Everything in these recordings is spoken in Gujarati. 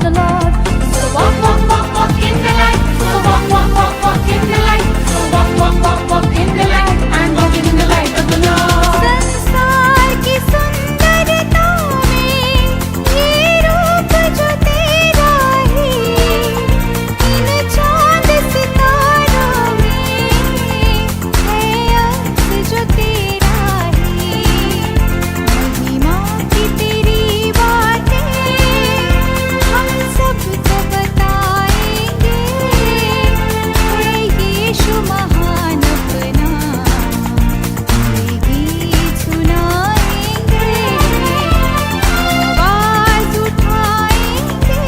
the Lord. So walk, walk, walk, walk in the light. So walk, walk, walk, walk in the light. So walk, walk, walk, walk in the light. And walk in the light of the Lord. संसार की सुंदरता में ये रूप जो तेरा है, इन चांद सितारों में है अक्स जो तेरा है। महिमा की तेरी बातें हम सबको बताएंगे, है यीशु महान अपना, ये गीत सुनाएंगे, आवाज उठाएंगे।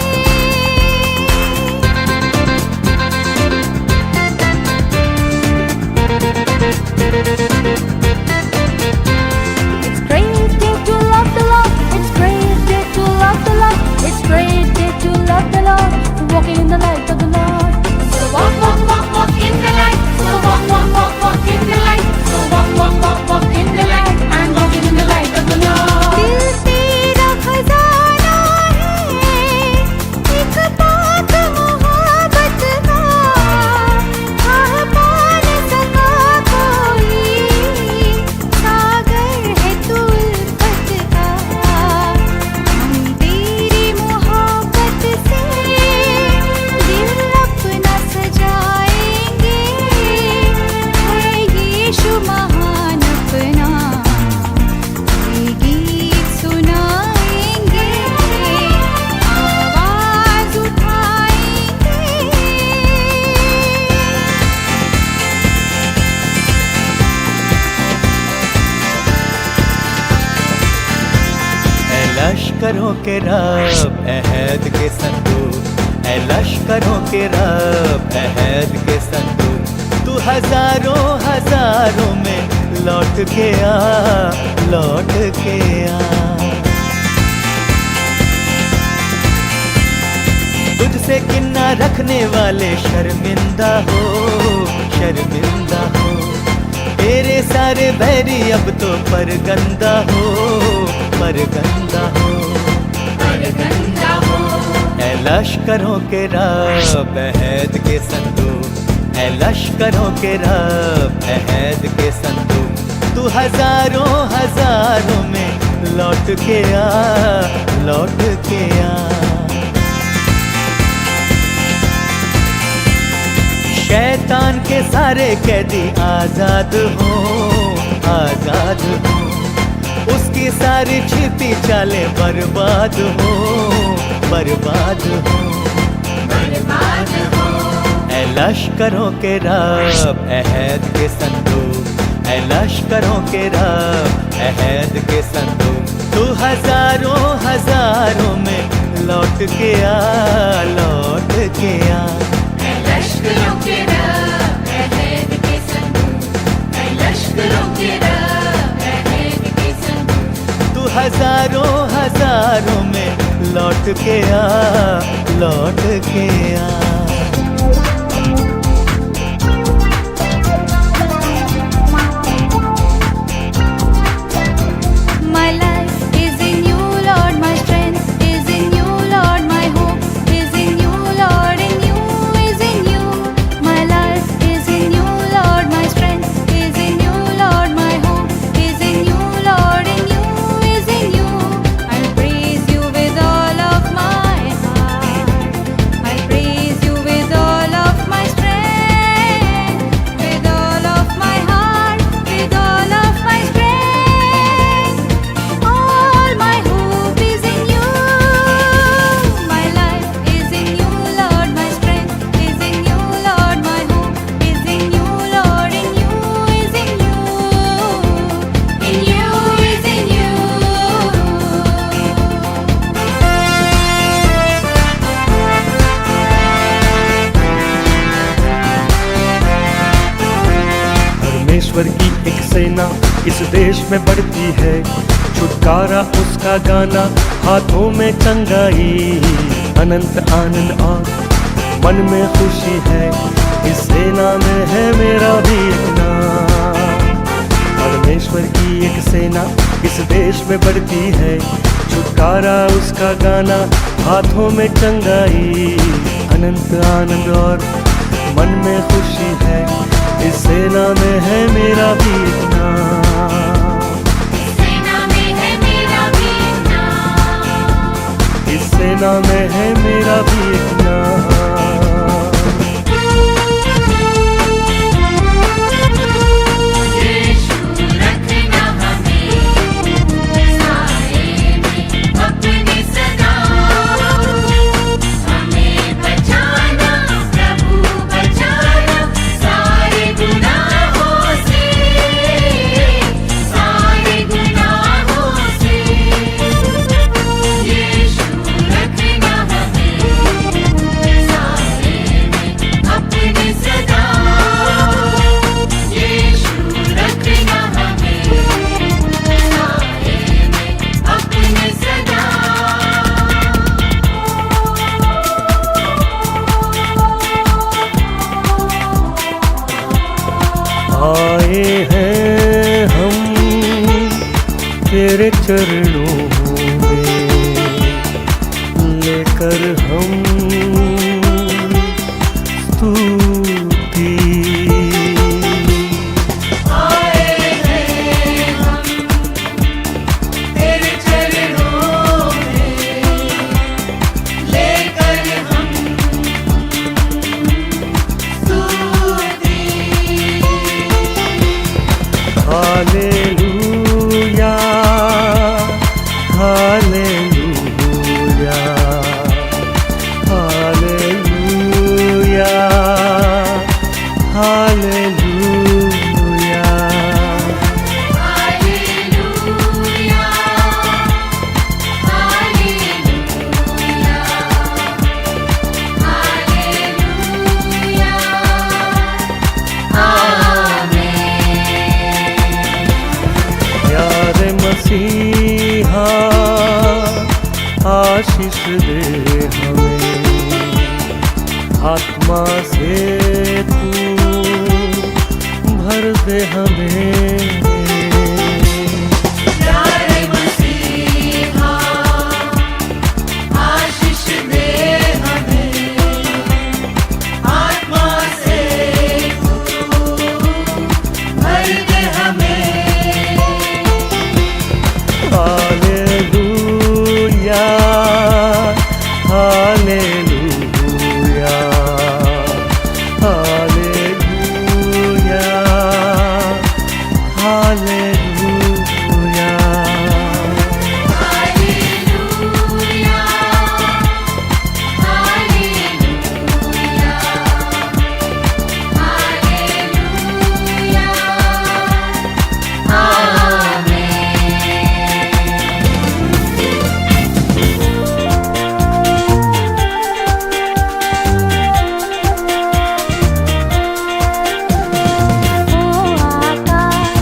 It's great day to love the Lord. It's great day to love the Lord. It's great day to love the Lord. Walking in the light of the Lord. So walk, walk, walk, walk in the light. So walk, walk, walk, walk in the light. So walk, walk, walk, walk in the light. And walking in the light of the Lord. दिल तेरा खजाना है, एक पाक मोहब्बत का, आह पा न सका कोई, सागर है तू उल्फत का। हम तेरी मोहब्बत से दिल अपना सजाएंगे, है यीशु महान अपना, ये गीत सुनाएंगे, आवाज उठाएंगे। ऐ लश्करों के रब अहद के संदूक, ऐ लश्करों के रब अहद के संदूक, तू हजारों हजारों में लौट के आ, लौट के आ। तुझसे किन्ना रखने वाले शर्मिंदा हो, शर्मिंदा हो। तेरे सारे बैरी अब तो परगंदा हो, परगंदा हो, परगंदा हो। ऐ लश्करों के रब अहद के संदूक, ऐ लश्करों के रब अहद के संदूक, तू हजारों हजारों में लौट के आ, लौट के आ। शैतान के सारे कैदी आजाद हो, आजाद हो। उसकी सारी छिपी चालें बर्बाद हो, बर्बाद हो, बर्बाद हो। ऐ लश्करों के रब अहद के संदूक, ऐ लश्करों के रब अहद के संदूक, तू हजारों हजारों में लौट के आ, लौट के आ। लश्करों के रब अहद के संदूक, ऐ लश्करों के रब अहद के संदूक, तू हजारों हजारों में लौट के आ, लौट के आ। My life is in you, Lord. My strength is in you, Lord. My hope is in you, Lord. In you is in you. My life is in you, Lord. My strength is in you, Lord. My hope is in you, Lord. In you is in you. I'll praise you with all of my heart. I'll praise you with all of my strength, with all of my heart, with all of my strength. All my hope is in you. My life is in you, Lord. My strength is in you, Lord. My hope is in you, Lord. In you is in you. In you is in you. परमेश्वर की एक सेना इस देश में बढ़ती है, छुटकारा उसका गाना, हाथों में चंगाई, अनंत आनंद और मन में खुशी है। इस सेना में है मेरा भी एक नाम। परमेश्वर की एक सेना इस देश में बढ़ती है छुटकारा उसका गाना, हाथों में चंगाई, अनंत आनंद और मन में खुशी है। इस सेना में है मेरा भी एक नाम, सेना में है मेरा भी नाम, इस सेना में है मेरा भी एक नाम। आए हैं हम तेरे चरणों में, लेकर हम स्तुति। आए हैं हम तेरे चरणों में, लेकर हम स्तुति। Hallelujah, hallelujah, hallelujah, hallelujah. Hallelujah, hallelujah, hallelujah, आमीन। प्यारे मसीहा आशीष दे हमें, आत्मा से तू भर दे हमें। प्यारे मसीहा आशीष दे हमें, आत्मा से तू भर दे हमें। Hallelujah, hallelujah, hallelujah, hallelujah. Hallelujah, hallelujah, hallelujah, आमीन। ओ आकाश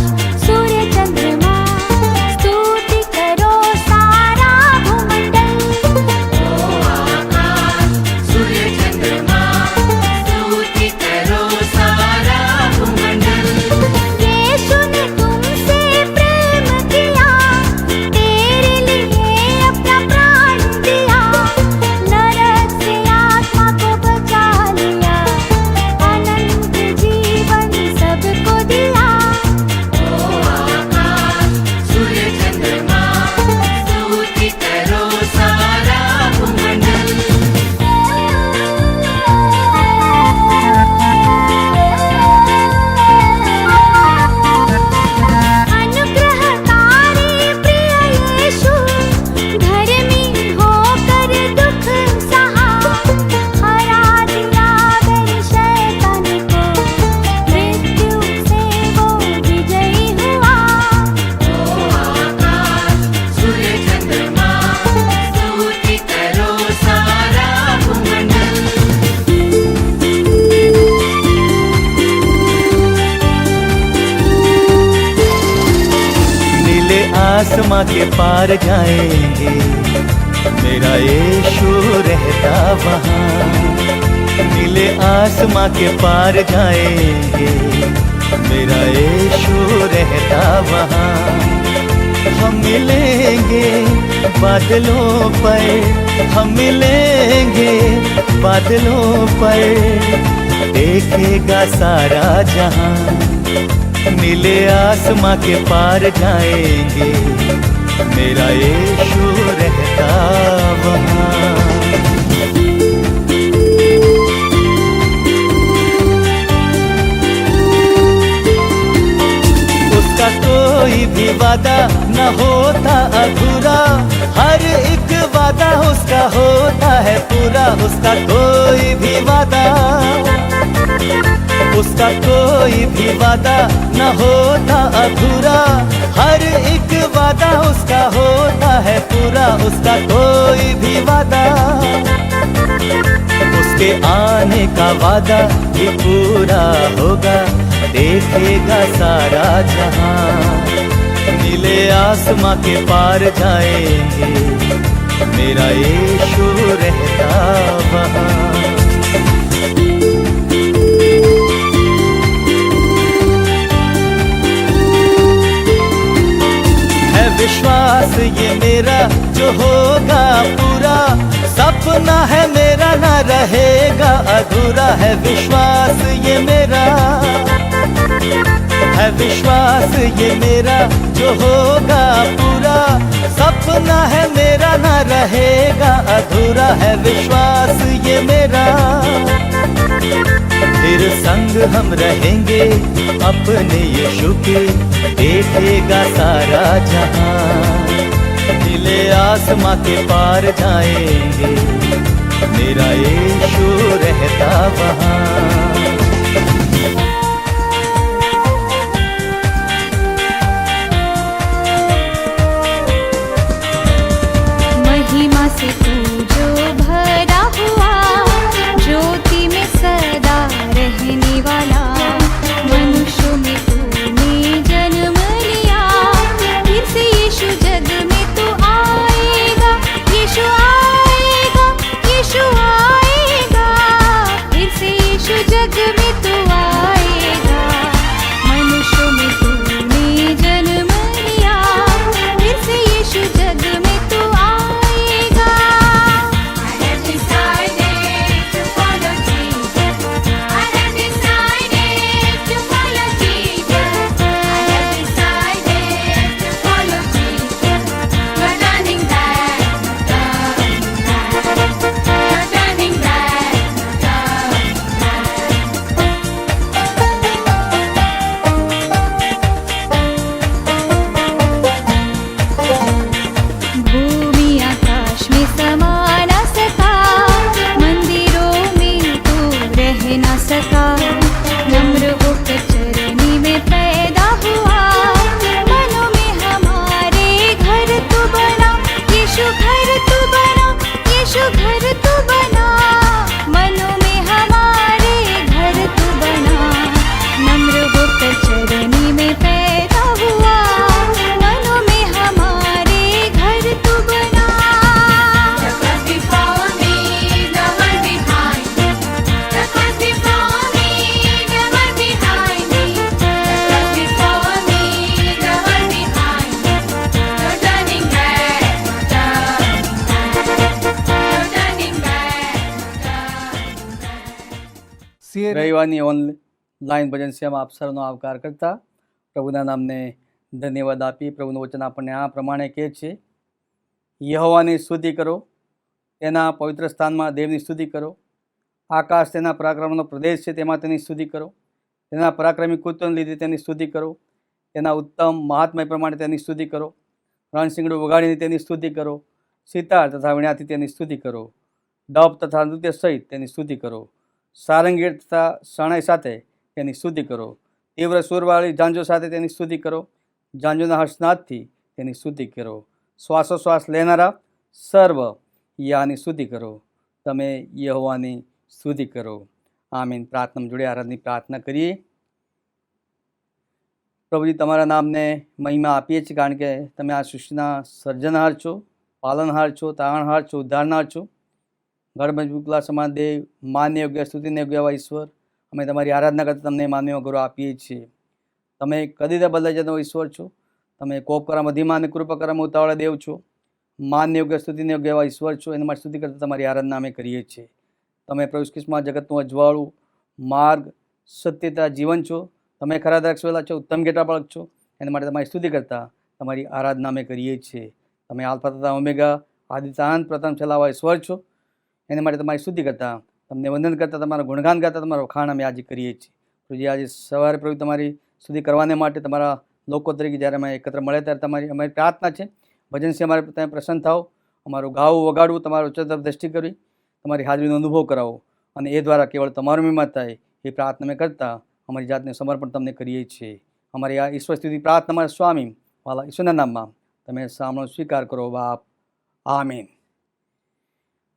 सूर्य चंद्रमा स्तुति करो सारा भूमंडल। ओ आकाश सूर्य चंद्रमा स्तुति करो सारा भूमंडल। यीशु ने तुमसे प्रेम किया, तेरे लिए अपना प्राण दिया, नरक से आत्मा को बचा लिया, अनंत जीवन सबको दिया। ओ आकाश सूर्य चंद्रमा स्तुति करो सारा भूमंडल। अनुग्रहकारी प्रिय यीशु, धर्मी होकर दुख सहा, हरा दिया गए शैतान को, मृत्यु से वो विजयी हुआ। ओ आकाश सूर्य चंद्रमा स्तुति करो सारा भूमंडल। नीले आसमां के पार जाएंगे, मेरा यीशु रहता वहाँ। नीले आसमां के पार जाएंगे, मेरा यीशु रहता वहाँ। हम मिलेंगे बादलों पर, हम मिलेंगे बादलों पर। देखेगा सारा जहां, नीले आसमां के पार जाएंगे, मेरा यीशु रहता वहां। उसका कोई भी वादा न होता अधूरा, हर एक वादा उसका होता है पूरा। उसका कोई भी वादा, उसका कोई भी वादा न होता अधूरा, हर एक वादा उसका होता है पूरा। उसका कोई भी वादा, उसके आने का वादा भी पूरा होगा। देखेगा सारा जहां, नीले आसमां के पार जाएंगे, मेरा यीशु रहता वहां। है विश्वास ये मेरा जो होगा पूरा, सपना है मेरा ना रहेगा अधूरा। है विश्वास ये मेरा, है विश्वास ये मेरा जो होगा पूरा, सपना है मेरा ना रहेगा अधूरा। है विश्वास ये मेरा, फिर संग हम रहेंगे अपने यीशु के। देखेगा सारा जहां, नीले आसमां के पार जाएंगे, मेरा यीशु रहता वहां। महिमा से तू जो भरा हुआ, ज्योति में सदा रहने वाला, मनुष्यों में तूने जन्म लिया, फिर से यीशु जग में तू आएगा। यीशु आएगा, यीशु आएगा, फिर से यीशु जग में तू आएगा। मनुष्यों में तूने जन्म लिया, फिर से यीशु जग में तू आएगा। I have decided to follow Jesus. I have decided to follow Jesus. I have decided to follow Jesus. You're turning back, you're turning back, भूमि आकाश में समा न सका, मंदिरों में तू रह न सका। नम्र होकर चरनी में पैदा हुआ, मनों में हमारे घर तू बना। यीशु घर तू बना, यीशु घर तू बना, मनों में हमारे घर तू बना। नम्र होकर चरनी में पैदा हुआ, मनों में हमारे घर तू बना। The cross before me, the one behind me. The cross before me, the one behind me. The cross before me, the one behind me. No turning back, no turning back. રવિવારની ઓનલાઈન ભજન સેવામાં આપ સૌનો આવકાર કરતા પ્રભુના નામને ધન્યવાદ આપી. પ્રભુનું વચન આપણને આ પ્રમાણે કહે છે, યહોવાની સ્તુતિ કરો, તેના પવિત્ર સ્થાનમાં દેવની સ્તુતિ કરો. આકાશ તેના પરાક્રમનો પ્રદેશ છે, તેમાં તેની સ્તુતિ કરો. તેના પરાક્રમી કૃત્યોને લીધે તેની સ્તુતિ કરો. તેના ઉત્તમ મહાત્મય પ્રમાણે તેની સ્તુતિ કરો. રણશીંગડું વગાડીને તેની સ્તુતિ કરો. સિતાર તથા વીણાથી તેની સ્તુતિ કરો. ડબ તથા નૃત્ય સહિત તેની સ્તુતિ કરો. સારંગી તથા શરણાઈ સાથે તેની સ્તુતિ કરો. તીવ્ર સુરવાળી ઝાંઝો સાથે તેની સ્તુતિ કરો. ઝાંઝોના હર્ષનાદથી તેની સ્તુતિ કરો. શ્વાસોશ્વાસ લેનારા સર્વ યાની સ્તુતિ કરો. તમે યહોવાની સ્તુતિ કરો. આમીન. પ્રાર્થના જોડે આરાધની પ્રાર્થના કરીએ. પ્રભુજી, તમારા નામને મહિમા આપીએ છીએ, કારણ કે તમે આ સૃષ્ટિના સર્જનહાર છો, પાલનહાર છો, તારણહાર છો, ઉદ્ધારનાર છો. ગર્ભજુકલા સમાન દેવ, માન્ય યોગ્ય, સ્તુતિને યોગ્ય એવા ઈશ્વર, અમે તમારી આરાધના કરતા તમને માન્ય ગૌરવ આપીએ છીએ. તમે કદી બદલાઈ જતો ઈશ્વર છો. તમે કોપ કરવામાં ધીમા અને કૃપા કરવામાં ઉતાવળા દેવ છો. માન્ય યોગ્ય સ્તુતિને યોગ્ય એવા ઈશ્વર છો. એના માટે સ્તુતિ કરતાં તમારી આરાધના અમે કરીએ છીએ. તમે પ્રભુ ઈસુ ખ્રિસ્તમાં જગતનું અજવાળું માર્ગ સત્યતા જીવન છો. તમે ખરા દ્રાક્ષવાલા છો, ઉત્તમ ઘેટાપાળક છો. એના માટે તમારી સ્તુતિ કરતાં તમારી આરાધના અમે કરીએ છીએ. તમે આલ્ફા તથા ઓમેગા આદિતાંત પ્રથમ છેલ્લા ઈશ્વર છો. એના માટે તમારી સ્તુતિ કરતાં તમને વંદન કરતાં તમારા ગુણગાન ગાતા તમારો વખાણ અમે આજે કરીએ છીએ. પ્રભુજી આજે સવારે પ્રભુ તમારી સ્તુતિ કરવાને માટે તમારા લોકો તરીકે જ્યારે અમે એકત્ર મળ્યા ત્યારે અમારી પ્રાર્થના છે ભજન છે અમારે તમે પ્રસન્ન થાઓ, અમારું ગાવું વગાડવું, તમારો ઉચ્ચતર દ્રષ્ટિ કરવી, તમારી હાજરીનો અનુભવ કરાવો અને એ દ્વારા કેવળ તમારો મહિમા થાય એ પ્રાર્થના અમે કરતાં અમારી જાતને સમર્પણ તમને કરીએ છીએ. અમારી આ ઈશ્વર સ્તુતિ પ્રાર્થના અમારા સ્વામી વાલા ઈશ્વરના નામમાં તમે સામનો સ્વીકાર કરો બાપ. આમીન.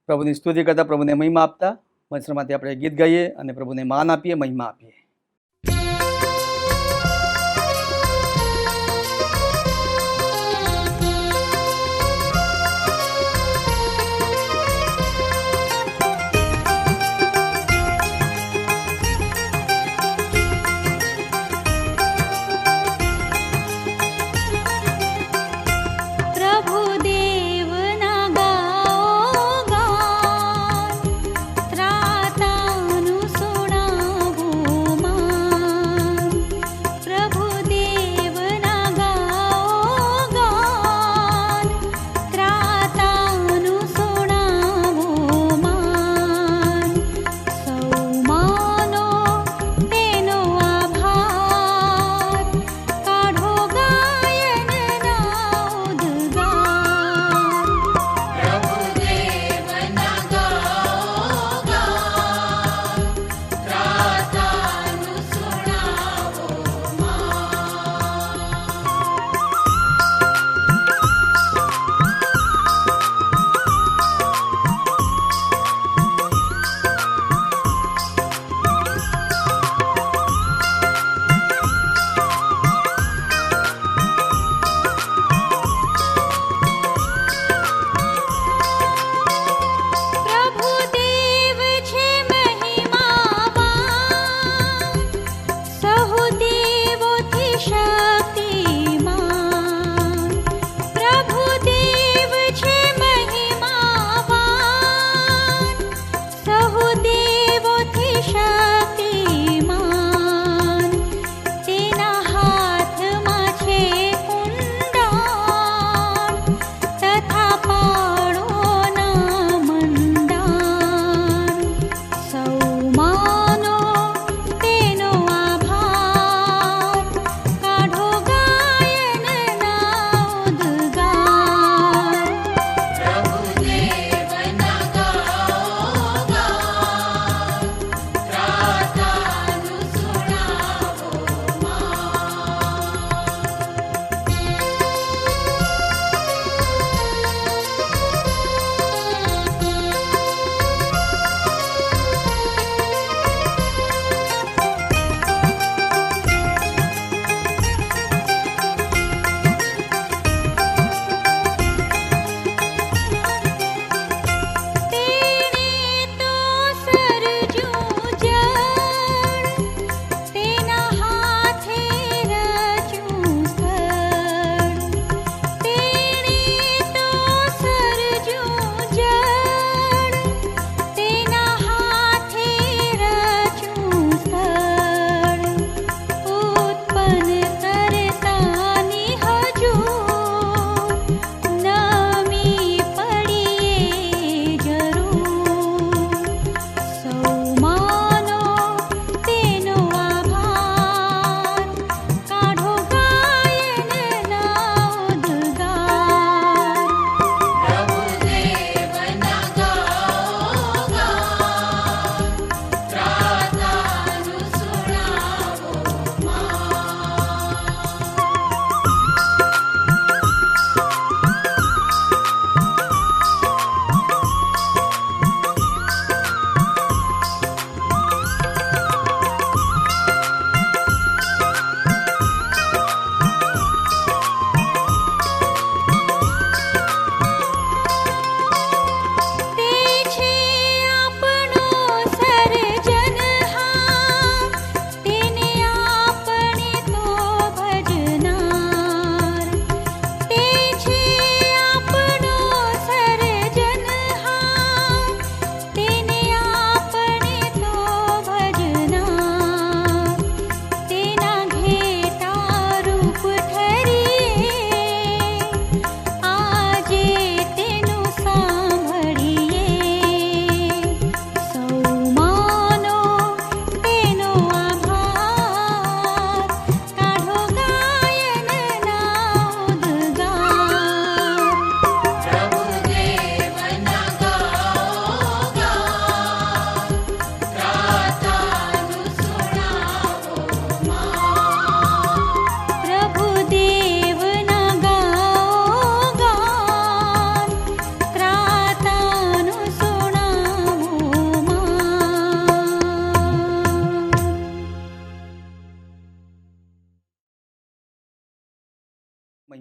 પ્રભુની સ્તુતિ કરતાં પ્રભુને મહિમા આપતા વંશમાંથી આપણે ગીત ગાઈએ અને પ્રભુને માન આપીએ, મહિમા આપીએ. प्रभु देवना गाओ गान, त्रातानु सुनावो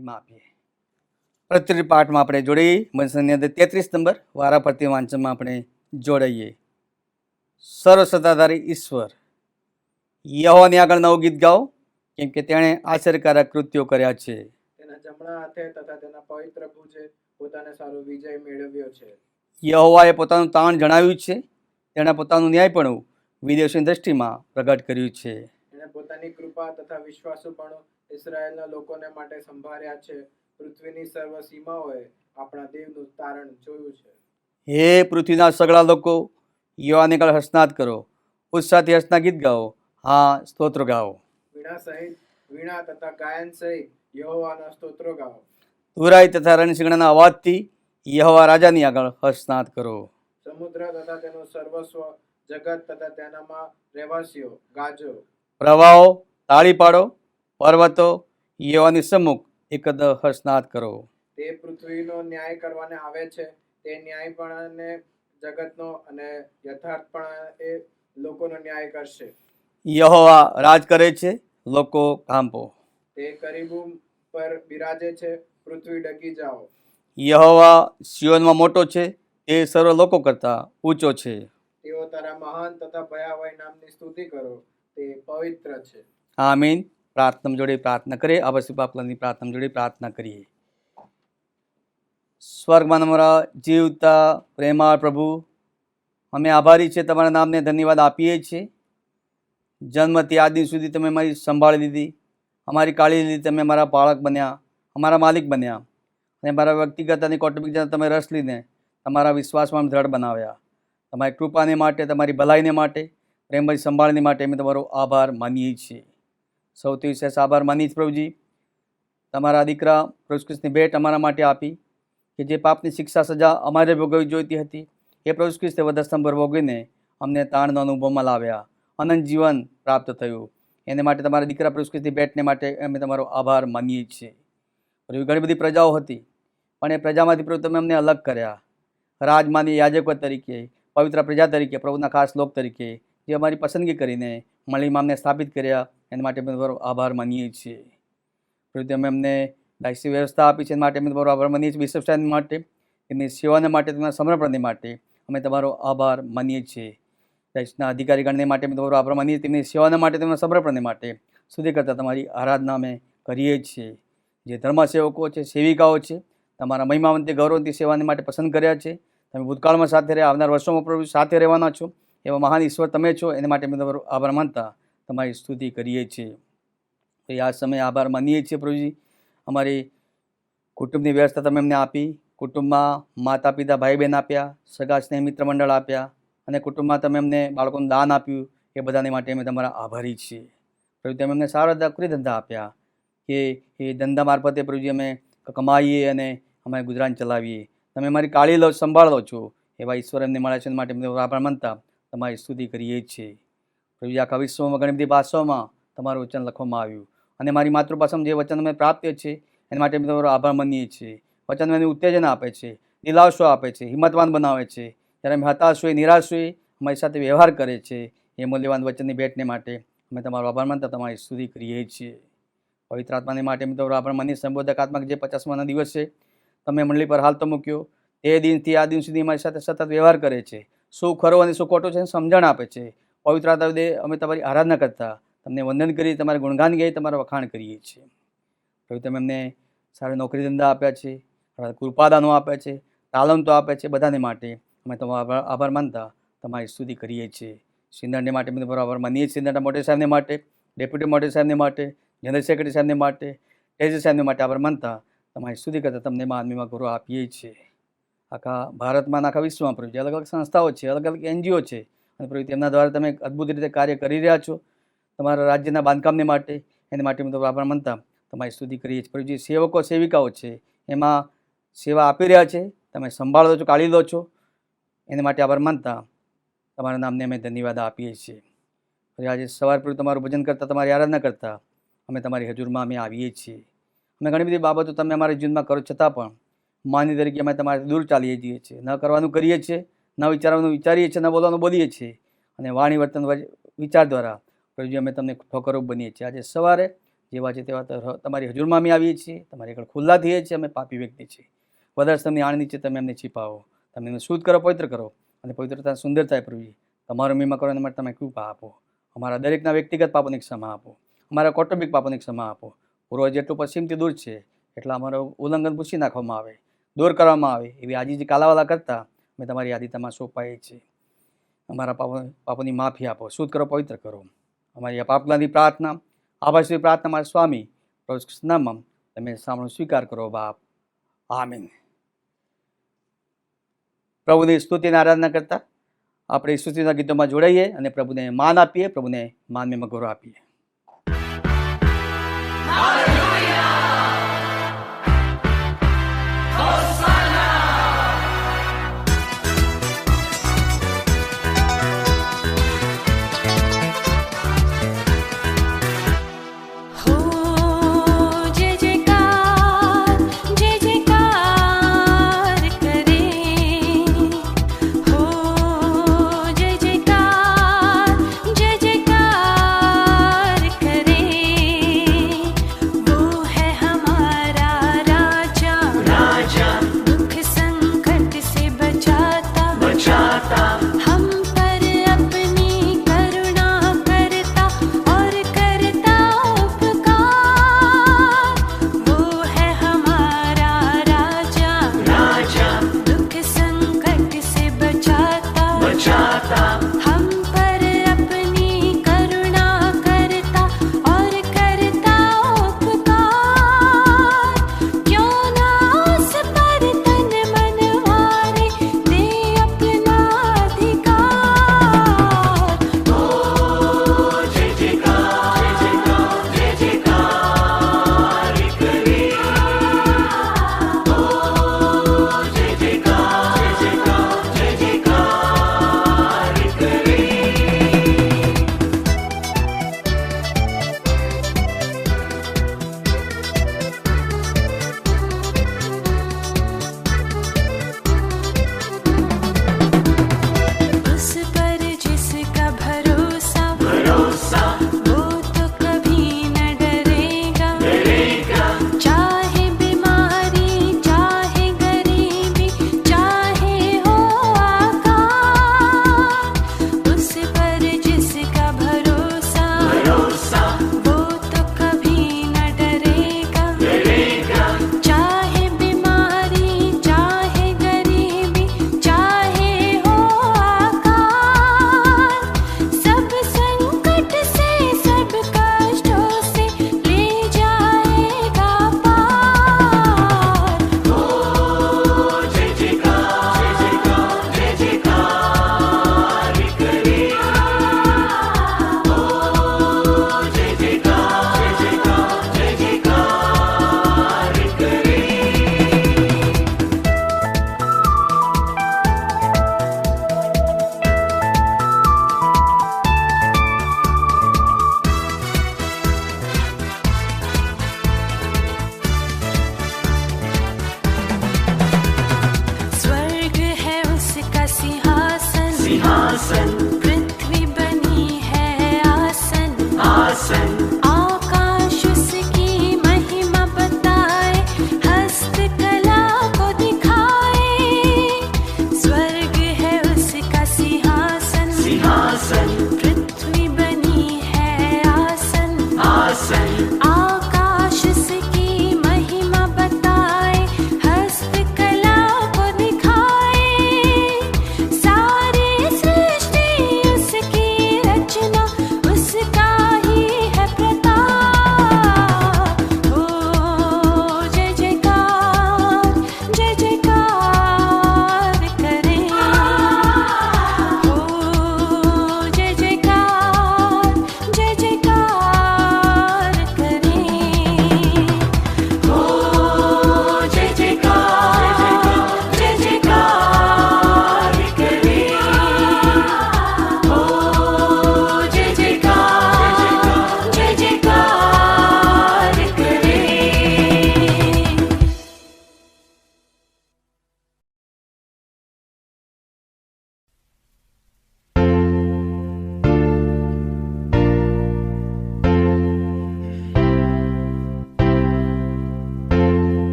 મહિમા આપીએ. પ્રત્યેક પાઠમાં આપણે જોડાઈએ. વચનની અંદર 33 નંબર વારાફરતી વાંચનમાં આપણે જોડાઈએ. સર્વસત્તાધારી ઈશ્વર યહોવાની આગળ નવું ગીત ગાઓ, કેમ કે તેણે આશ્ચર્યકારક કૃત્યો કર્યા છે. તેના જમણા હાથે તથા તેના પવિત્ર ભુજે પોતાને સારો વિજય મેળવ્યો છે. યહોવાએ પોતાનું તાણ જણાવ્યું છે. તેણે પોતાનું ન્યાયપણું વિદેશની દ્રષ્ટિમાં પ્રગટ કર્યું છે. એણે પોતાની કૃપા તથા વિશ્વાસુપણું ઇસ્રાયેલના લોકોને માટે સંભાળ્યા છે. પૃથ્વીની સર્વ સીમાઓએ આપણા દેવનું તારણ જોયું છે. હે પૃથ્વીના સગળા લોકો, યહોવાને આગળ હર્ષનાદ કરો, ઉત્સાહથી હર્ષના ગીત ગાઓ, હા સ્તોત્ર ગાઓ. વીણા તથા ગાયન સહિત યહોવાના સ્તોત્રો ગાઓ. તુરાઈ તથા રણસિંગડાના અવાજથી યહોવા રાજાની આગળ હર્ષનાદ કરો. સમુદ્ર તથા તેનું સર્વસ્વ, જગત તથા તેનામાં રહેવાસીઓ ગાજો. પ્રવાહો તાળી પાડો, પર્વતો યહોવાની સમ્મુખ એકદ હર્ષનાદ કરો. તે પૃથ્વીનો ન્યાય કરવાને આવે છે. તે ન્યાયપણાને જગતનો અને યથાર્થપણા એ લોકોનો ન્યાય કરશે. યહોવા રાજ કરે છે, લોકો કાંપો. તે કરીબુમ પર બિરાજે છે, પૃથ્વી ડગી જાઓ. યહોવા સિયોનમાં મોટો છે, તે સર્વ લોકો કરતાં ઊંચો છે. તેઓ તારા મહાન તથા ભયાવહ નામની સ્તુતિ કરો, તે પવિત્ર છે. આમીન. પ્રાર્થના જોડે પ્રાર્થના કરીએ. અવશ્ય બાપલાની પ્રાર્થના જોડે પ્રાર્થના કરીએ. સ્વર્ગમાં અમારા જીવતા પ્રેમાળ પ્રભુ, અમે આભારી છે, તમારા નામને ધન્યવાદ આપીએ છીએ. જન્મથી આજ દિન સુધી તમે મારી સંભાળી લીધી, અમારી કાળજી લીધી. તમે મારા બાળક બન્યા, અમારા માલિક બન્યા, અને મારા વ્યક્તિગત અને કૌટુંબિક તમે રસ લઈને તમારા વિશ્વાસમાં દ્રઢ બનાવ્યા. તમારી કૃપાને માટે, તમારી ભલાઈને માટે, પ્રેમભરી સંભાળને માટે અમે તમારો આભાર માનીએ છીએ. સૌથી વિશેષ આભાર માનીએ છીએ પ્રભુજી, તમારા દીકરા પ્રભુ ખ્રિસ્તની ભેટ અમારા માટે આપી, કે જે પાપની શિક્ષા સજા અમારે ભોગવવી જોઈતી હતી, એ પ્રભુ ખ્રિસ્તે વધસ્તંભ ભોગવીને અમને તાણનો અનુભવમાં લાવ્યા, અનંત જીવન પ્રાપ્ત થયું. એને માટે તમારા દીકરા પ્રભુ ખ્રિસ્તની ભેટને માટે અમે તમારો આભાર માનીએ છીએ. પ્રભુ ઘણી બધી પ્રજાઓ હતી, પણ એ પ્રજામાંથી પ્રભુ તમે અમને અલગ કર્યા, રાજમાની યાજકો તરીકે, પવિત્ર પ્રજા તરીકે, પ્રભુના ખાસ લોક તરીકે જે અમારી પસંદગી કરીને મળીમાં અમને સ્થાપિત કર્યા, એના માટે અમે તમારો આભાર માનીએ છીએ. પ્રભુ તમે અમને ડાયસી વ્યવસ્થા આપી છે, એના માટે અમે તમારો આભાર માનીએ છીએ. બિશપ સાહેબ માટે, તેમની સેવાને માટે, તેમના સમર્પણને માટે અમે તમારો આભાર માનીએ છીએ. ડાયસના અધિકારીગણને માટે અમે તમારો આભાર માનીએ છીએ. તેમની સેવાને માટે, તેમના સમર્પણને માટે સુધી કરતાં તમારી આરાધના અમે કરીએ છીએ. જે ધર્મસેવકો છે, સેવિકાઓ છે, તમારા મહિમાવંતી ગૌરવંતી સેવાને માટે પસંદ કર્યા છે. તમે ભૂતકાળમાં સાથે રહ્યા, આવનાર વર્ષોમાં પ્રભુ સાથે રહેવાના છો, એવા મહાન ઈશ્વર તમે છો. એને માટે અમે તમારો આભાર માનતા તમારી સ્તુતિ કરીએ છીએ. તો આ સમયે આભાર માનીએ છીએ પ્રભુજી. અમારી કુટુંબની વ્યવસ્થા તમે અમને આપી, કુટુંબમાં માતા પિતા ભાઈ બહેન આપ્યા, સગા સ્નેહ મિત્ર મંડળ આપ્યા, અને કુટુંબમાં તમે અમને બાળકોનું દાન આપ્યું, એ બધાને માટે અમે તમારા આભારી છીએ. પ્રભુ તમે અમને સારા નોકરી ધંધા આપ્યા, કે એ ધંધા મારફતે પ્રભુજી અમે કમાઈએ અને અમે ગુજરાન ચલાવીએ. તમે અમારી કાળજી લો, સંભાળ લો છો, એવા ઈશ્વર એમને મળ્યા છે. માટે અમને આભાર માનતા તમારી સ્તુતિ કરીએ છીએ. પ્રભુજી આખા વિશ્વમાં ઘણી બધી ભાષાઓમાં તમારું વચન લખવામાં આવ્યું, અને મારી માતૃભાષામાં જે વચન અમે પ્રાપ્ત છે એના માટે અમે તમારો આભાર માનીએ છીએ. વચન મને ઉત્તેજન આપે છે, દિલાસો આપે છે, હિંમતવાન બનાવે છે. જ્યારે અમે હતાશ હોઈએ, નિરાશ હોઈએ, અમારી સાથે વ્યવહાર કરે છે. એ મૂલ્યવાન વચનની ભેટને માટે અમે તમારો આભાર માનતા તમારી સ્તુતિ કરીએ છીએ. પવિત્ર આત્માને માટે અમે તમારો આભાર માનીએ. સંબોધક આત્મા જે 50મા દિવસ છે તમે મંડળી પર હાલ તો મૂક્યો, તે દિનથી આ દિન સુધી અમારી સાથે સતત વ્યવહાર કરે છે. શું ખરો અને શું ખોટો છે સમજણ આપે છે. પવિત્ર આત્મા અમે તમારી આરાધના કરતા તમને વંદન કરી, તમારે ગુણગાન ગાઈ, તમારા વખાણ કરીએ છીએ. પ્રભુ તમે અમને સારા નોકરી ધંધા આપ્યા છે, કૃપાદાનો આપ્યા છે, તાલંતો આપ્યા છે. બધાને માટે અમે તમારો આભાર માનતા તમારી સ્તુતિ કરીએ છીએ. સિંધણને માટે અમે તમારો આભાર માનીએ છીએ. સિંધણના મોટી સાહેબને માટે, ડેપ્યુટી મોટી સાહેબને માટે, જનરલ સેક્રેટરી સાહેબને માટે, ટ્રેઝરી સાહેબને માટે આભાર માનતા તમારી સ્તુતિ કરતાં તમને માનવીમાં ગૌરવ આપીએ છીએ. આખા ભારતમાં, આખા વિશ્વમાં પ્રભુ અલગ અલગ સંસ્થાઓ છે, અલગ અલગ NGO છે, અને પ્રભુ તેમના દ્વારા તમે અદ્ભુત રીતે કાર્ય કરી રહ્યા છો. તમારા રાજ્યના બાંધકામને માટે, એને માટે અમે તમારો આભાર માનતા તમારી સ્તુતિ કરીએ છીએ. પ્રભુજી સેવકો સેવિકાઓ છે, એમાં સેવા આપી રહ્યા છે, તમે સંભાળો છો, કાઢી લો છો, એને માટે આભાર માનતા તમારા નામને અમે ધન્યવાદ આપીએ છીએ. આજે સવાર પર તમારું ભજન કરતાં, તમારી આરાધના કરતાં અમે તમારી હજુરમાં અમે આવીએ છીએ. અમે ઘણી બધી બાબતો તમે અમારા જીવનમાં કરો છતાં પણ માની તરીકે અમે તમારે દૂર ચાલીએ જઈએ છીએ. ન કરવાનું કરીએ છીએ, ન વિચારવાનું વિચારીએ છીએ, ન બોલવાનું બોલીએ છીએ, અને વાણી વર્તન વિચાર દ્વારા પ્રભુજી અમે તમને ઠોકરો બનીએ છીએ. આજે સવારે જેવા છે તેવા તમારી હજુરમાં અમે આવીએ છીએ, તમારી આગળ ખુલ્લા થઈએ છીએ. અમે પાપી વ્યક્તિ છીએ. વધારે તમને આણ નીચે તમે અમને છીપાવો, તમે એમને શુદ્ધ કરો, પવિત્ર કરો, અને પવિત્રતા સુંદર થાય પ્રભુજી. તમારો મહિમા કરવાના માટે તમે કૃપા આપો. અમારા દરેકના વ્યક્તિગત પાપોની ક્ષમા આપો, અમારા કૌટુંબિક પાપોની ક્ષમા આપો. પૂર્વ જેટલું પશ્ચિમથી દૂર છે એટલા અમારો ઉલ્લંઘન પૂછી નાખવામાં આવે, દૂર કરવામાં આવે, એવી આજીજી કાલાવાલા કરતાં અમે તમારી આદિતામાં સોંપાઈએ છીએ. અમારા પાપોની માફી આપો, શુદ્ધ કરો, પવિત્ર કરો. અમારી આ પાપલાની પ્રાર્થના, આભાસી પ્રાર્થના મારા સ્વામી પ્રભુ કૃષ્ણનામમાં તમે સાંભળો, સ્વીકાર કરો બાપ. આમીન. પ્રભુની સ્તુતિને આરાધના કરતા આપણે સ્તુતિના ગીતોમાં જોડાઈએ અને પ્રભુને માન આપીએ, પ્રભુને માન ગૌરવ આપીએ.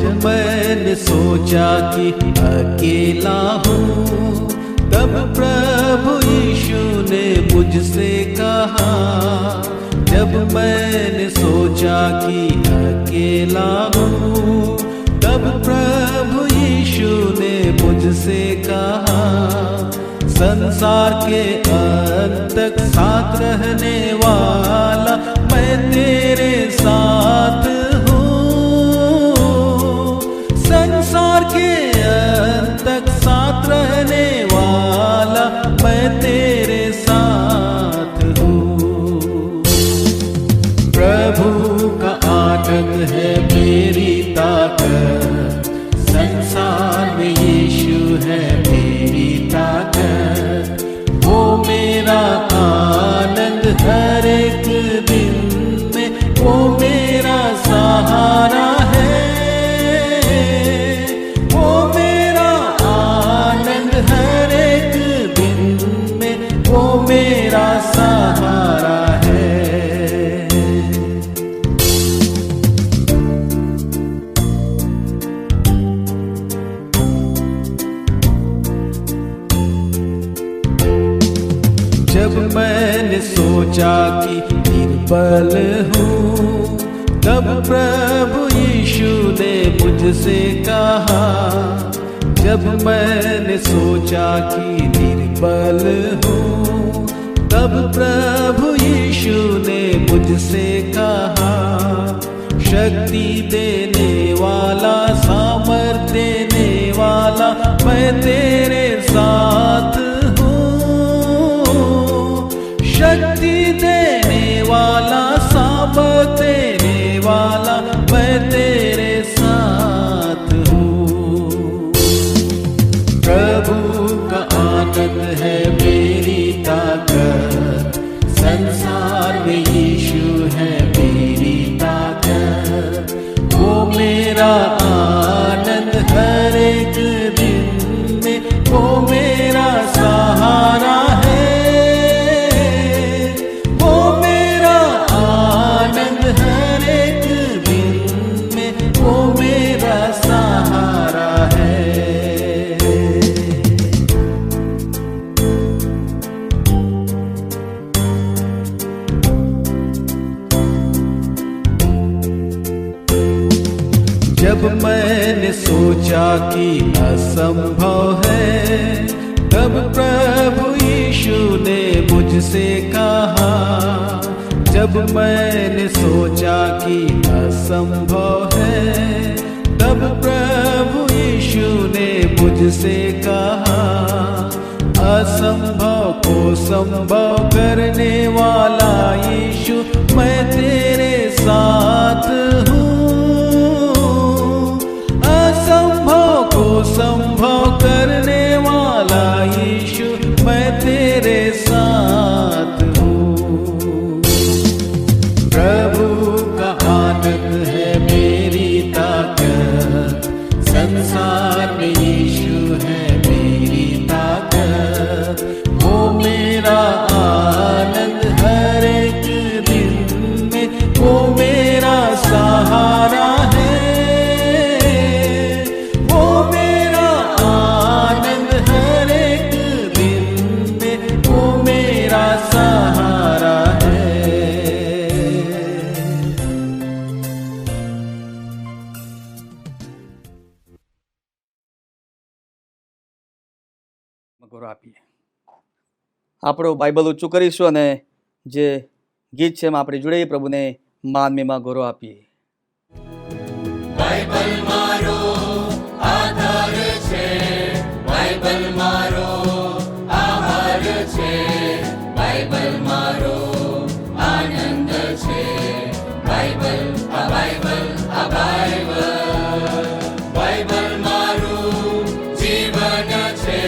जब मैंने सोचा कि अकेला हूँ, तब प्रभु यीशु ने मुझसे कहा। जब मैंने सोचा कि अकेला हूँ, तब प्रभु यीशु ने मुझसे कहा, संसार के अंत तक साथ रहने वाला मैं तेरे साथ हूँ। संसार के अंत तक साथ रहने वाला मैं तेरे साथ हूँ। प्रभु का आनंद है मेरी ताकत, संसार में यीशु है मेरी ताकत। वो मेरा आनंद हर एक दिन में, वो मेरा सहारा है। वो मेरा आनंद हर एक दिन में, वो मेरा सहारा है। जब मैंने सोचा कि निर्बल हूँ, तब प्रभु यीशु ने मुझसे कहा। जब मैंने सोचा कि निर्बल हूँ, तब प्रभु यीशु ने मुझसे कहा, शक्ति देने वाला, सामर्थ देने वाला मैं तेरे साथ हूँ। शक्ति देने वाला, सामर्थ देने वाला मैं तेरे साथ हूँ। प्रभु का आनंद है मेरी ताकत, संसार में यीशु है मेरी ताकत। वो मेरा आनंद हर एक दिन में, वो मेरा सहारा है। वो मेरा आनंद हर एक दिन में, वो मेरा सहारा है। जब मैंने सोचा कि असंभव है, तब प्रभु यीशु ने मुझसे कहा। जब मैंने सोचा कि असंभव है, तब प्रभु यीशु ने मुझसे कहा, असंभव को संभव करने वाला यीशु मैं तेरे साथ हूँ। असंभव को संभव करने वाला यीशु मैं तेरे साथ हूँ। प्रभु का आनंद है मेरी ताकत, संसार में यीशु है मेरी ताकत। वो मेरा आनंद हर एक दिन में, वो मेरा सहारा है। वो मेरा आनंद हर एक दिन में, वो मेरा सहारा है। ગૌરવ આપીએ. આપણો બાઇબલ ઊંચું કરીશું અને જે ગીત છે એમાં આપણે જોડાઈએ, પ્રભુને માનવીમાં ગૌરવ આપીએ. બાઇબલ મારો આધાર છે, બાઇબલ મારો આહાર છે, બાઇબલ મારો આનંદ છે, બાઇબલ આ બાઇબલ આ બાઇબલ, બાઇબલ મારું જીવન છે,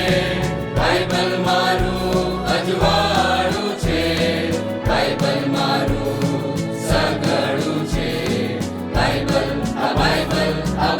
બાઇબલ મારું અજવાળું છે, બાઇબલ મારું સગળું છે, બાઇબલ આ બાઇબલ આ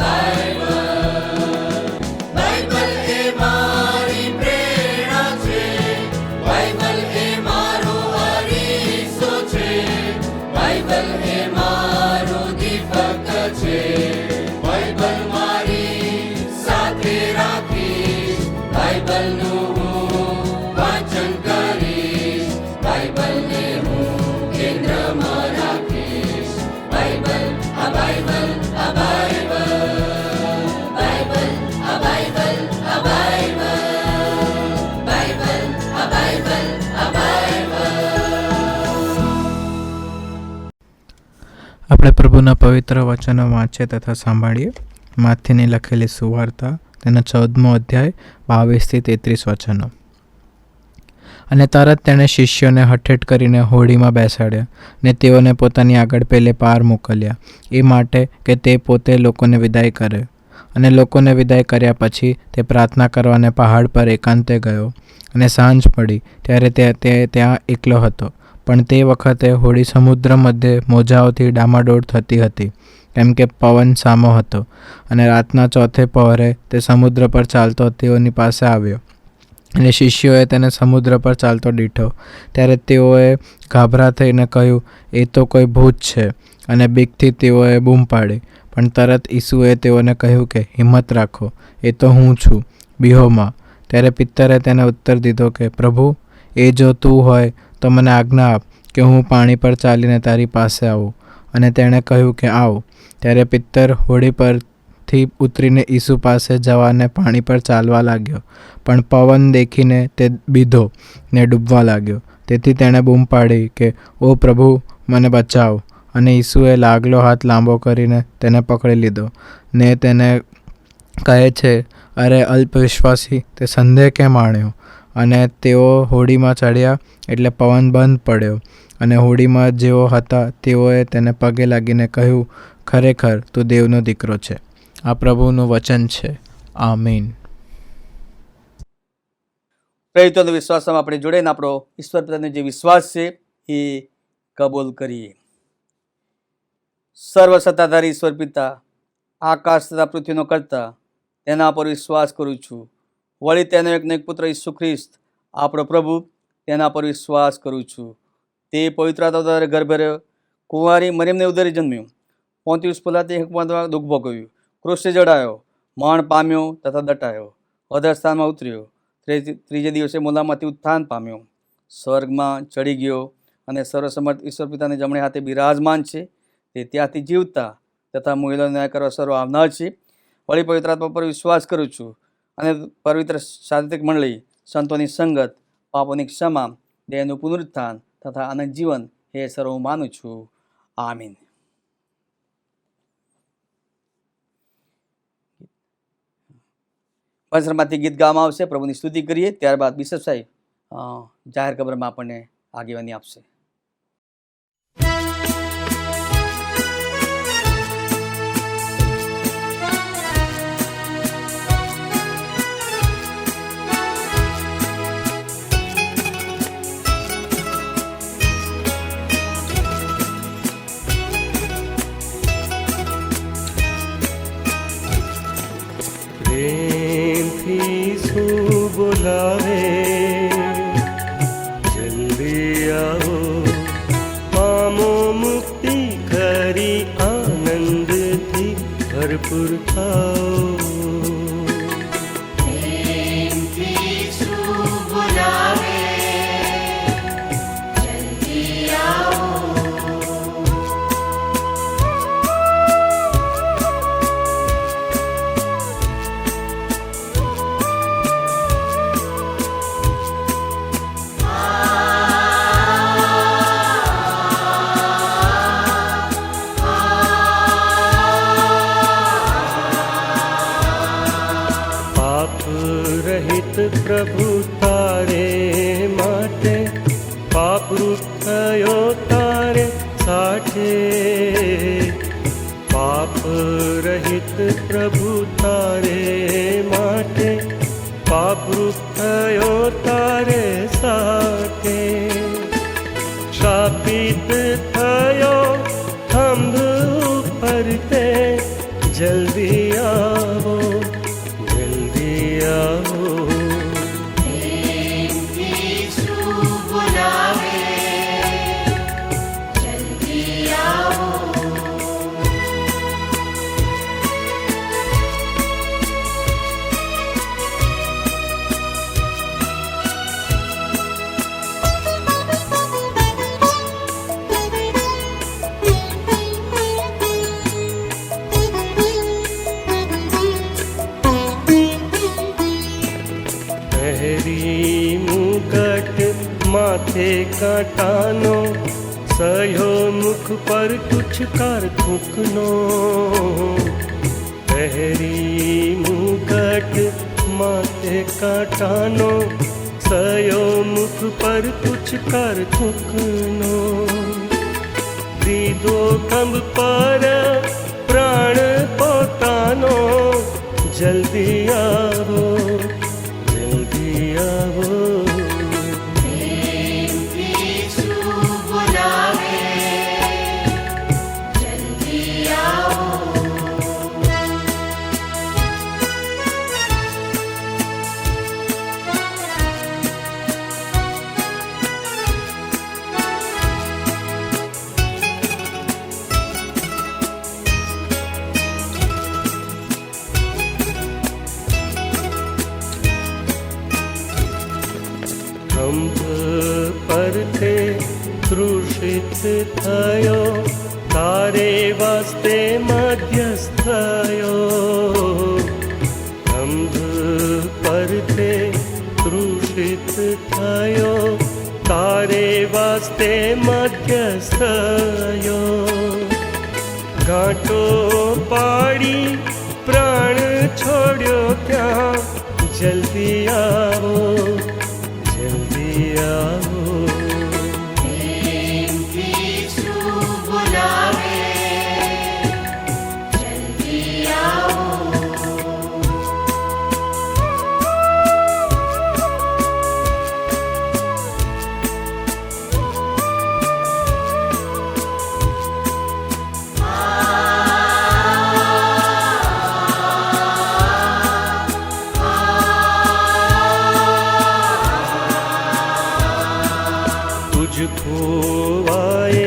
આપણે પ્રભુના પવિત્ર વચનો વાંચીએ તથા સાંભળીએ. માથીની લખેલી સુવાર્તા તેનો 14મો અધ્યાય 22થી 33 વચનો. અને તરત તેણે શિષ્યોને હઠેઠ કરીને હોડીમાં બેસાડ્યા ને તેઓને પોતાની આગળ પેલે પાર મોકલ્યા, એ માટે કે તે પોતે લોકોને વિદાય કરે. અને લોકોને વિદાય કર્યા પછી તે પ્રાર્થના કરવાને પહાડ પર એકાંતે ગયો. અને સાંજ પડી ત્યારે તે ત્યાં એકલો હતો. પણ તે વખતે હોડી સમુદ્ર મધ્યે મોજાઓથી ડામાડોળ થતી હતી, કેમ કે પવન સામો હતો. અને રાતના ચોથે પહોરે તે સમુદ્ર પર ચાલતો તેઓની પાસે આવ્યો. અને શિષ્યોએ તેને સમુદ્ર પર ચાલતો દીઠો. ત્યારે તેઓએ ગાભરા થઈને કહ્યું, એ તો કોઈ ભૂત છે. અને બીકથી તેઓએ બૂમ પાડી. પણ તરત ઈસુએ તેઓને કહ્યું કે હિંમત રાખો, એ તો હું છું, બીહોમાં. ત્યારે પિત્તરે તેને ઉત્તર દીધો કે પ્રભુ, એ જો તું હોય તો મને આજ્ઞા આપ કે હું પાણી પર ચાલીને તારી પાસે આવું. અને તેણે કહ્યું કે આવ. ત્યારે પિત્તર હોડી પરથી ઉતરીને ઈસુ પાસે જવાને પાણી પર ચાલવા લાગ્યો. પણ પવન દેખીને તે બીધો ને ડૂબવા લાગ્યો. તેથી તેણે બૂમ પાડી કે ઓ પ્રભુ, મને બચાવ. અને ઈસુએ લાગલો હાથ લાંબો કરીને તેને પકડી લીધો ને તેને કહે છે, અરે અલ્પવિશ્વાસી, તે સંદેહ કેમ આણ્યો? અને તેઓ હોડીમાં ચડ્યા એટલે પવન બંધ પડ્યો. અને હોડીમાં જેઓ હતા તેઓએ તેને પગે લાગીને કહ્યું, ખરેખર તું દેવનો દીકરો છે. આ પ્રભુનું વચન છે. આમીન. પ્રેરિતોનો વિશ્વાસમાં આપણે જોડેને આપણો ઈશ્વર પ્રત્યેનો જે વિશ્વાસ છે એ કબૂલ કરીએ. સર્વસત્તાધારી ઈશ્વર પિતા, આકાશ તથા પૃથ્વીનો કરતા, તેના પર વિશ્વાસ કરું છું. વળી તેનો એકનો એક પુત્ર ઈસુ ખ્રિસ્ત આપણો પ્રભુ, તેના પર વિશ્વાસ કરું છું. તે પવિત્ર આત્મા દ્વારા ગર્ભે રહ્યો, કુંવારી મરિયમને ઉદરે જન્મ્યું, પોન્તિયુસ પિલાતે હુકમમાં દુઃખ ભોગવ્યું, ક્રૂસે જડાયો, મરણ પામ્યો તથા દટાયો, અધરસ્થાનમાં ઉતર્યો, ત્રીજે દિવસે મોલામાંથી ઉત્થાન પામ્યો, સ્વર્ગમાં ચડી ગયો અને સર્વસમર્થ ઈશ્વર પિતાની જમણે હાથે બિરાજમાન છે. તે ત્યાંથી જીવતા તથા મૂલ્યોનો ન્યાય કરવા સર્વ આવનાર છે. વળી પવિત્ર આત્મા પર વિશ્વાસ કરું છું અને પવિત્ર સાર્વત્રિક મંડળી, સંતોની સંગત, પાપોની ક્ષમા, દેહનું પુનરુત્થાન તથા અનંત જીવન એ સર્વ હું માનું છું. આમીન. પંચરમાંથી ગીત ગાવામાં આવશે, પ્રભુની સ્તુતિ કરીએ. ત્યારબાદ બિશપ સાહેબ જાહેર ખબરમાં આપણને આગેવાની આપશે. प्रेमથી શું બોલાવે, જલ્દી આવો, પામો મુક્તિ કરી, આનંદથી ભરપૂર થાઓ. પ્રભુ તારે માટે પાપરૂપ થયો તારે સાઠે. પાપ રહિત પ્રભુ તારે માટે પાપરૂપ થયો તારે સાઠે. શાપિત થયો થંભ ઉપર તે, જલ્દી આવો, જલ્દી આવો. પહેરી મુકટ માથે કાંટાનો, સયો મુખ પર તુચ્છ કાર થૂકનો પહેરી મુકટ માથે કાંટાનો સયો મુખ પર તુચ્છ કાર થૂકનો દીધો ખંભ પર પ્રાણ પોતાનો જલ્દી આવો જલ્દી આવો ખંભ પરથે તૃષિત થયો તારે વાસ્તે મધ્યસ્થ થયો ખંભ પરથે તૃષિત થયો તારે વાસ્તે મધ્યસ્થ થયો ઘાટો પાડી પ્રાણ છોડ્યો ત્યાં જલ્દી આવો જલ્દી આવો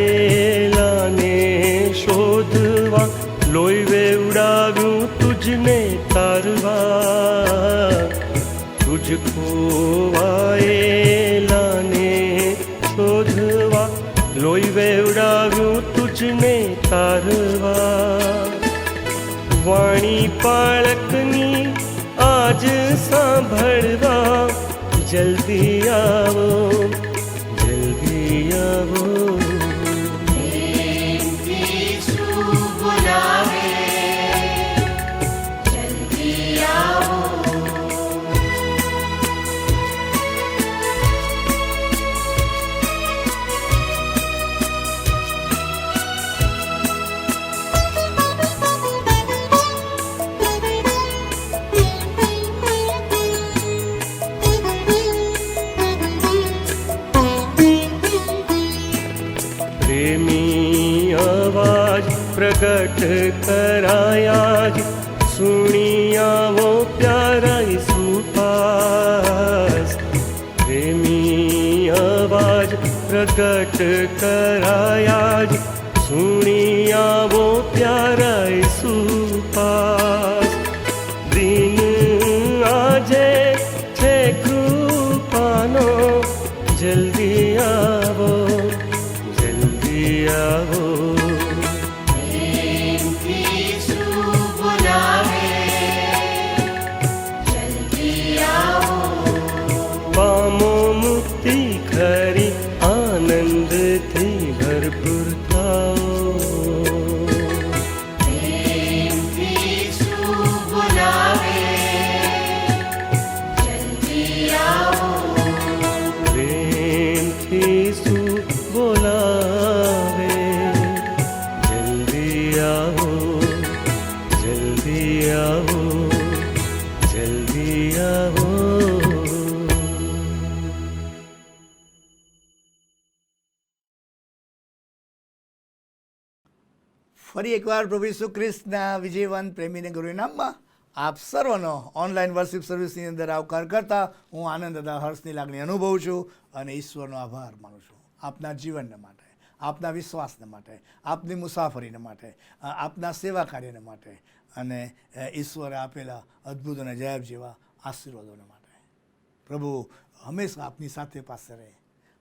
ખોવાયેલાને શોધવા લોહી વેવડાવ્યું તુજને તારવા તુજ ખોવાયેલાને શોધવા લોહી વેવડાવ્યું તુજને તારવા વાણી પાળકની આજ સાંભળવા જલ્દી આવો જલ્દી આવો પ્રેમી અવાજ પ્રગટ કરાયા જ સુણી આવો પ્યારા સુપાસ પ્રેમી અવાજ પ્રગટ કરાયા જ સુણી આવો પ્યારા સુપાસ દિન આજે છે કૃપાનો જલ્દી આવો જલ્દી આવો પામો મુક્તિ ખરી આનંદથી ભરપૂર થાઓ પ્રેમથી શું બોલાવે જલ્દી આવો જલ્દી આવો જલ્દી આવો ફરી એકવાર પ્રભુ ઈસુ ખ્રિસ્તના વિજયવાન પ્રેમીને ગુરુના નામમાં આપ સર્વનો ઓનલાઈન વર્શિપ સર્વિસની અંદર આવકાર કરતા હું આનંદ તથા હર્ષની લાગણી અનુભવું છું અને ઈશ્વરનો આભાર માનું છું આપના જીવનને માટે, આપના વિશ્વાસને માટે, આપની મુસાફરીને માટે, આપના સેવા કાર્યને માટે અને ઈશ્વરે આપેલા અદ્ભુત અને જવાબ જેવા આશીર્વાદોને માટે. પ્રભુ હંમેશા આપની સાથે પાસે રહે.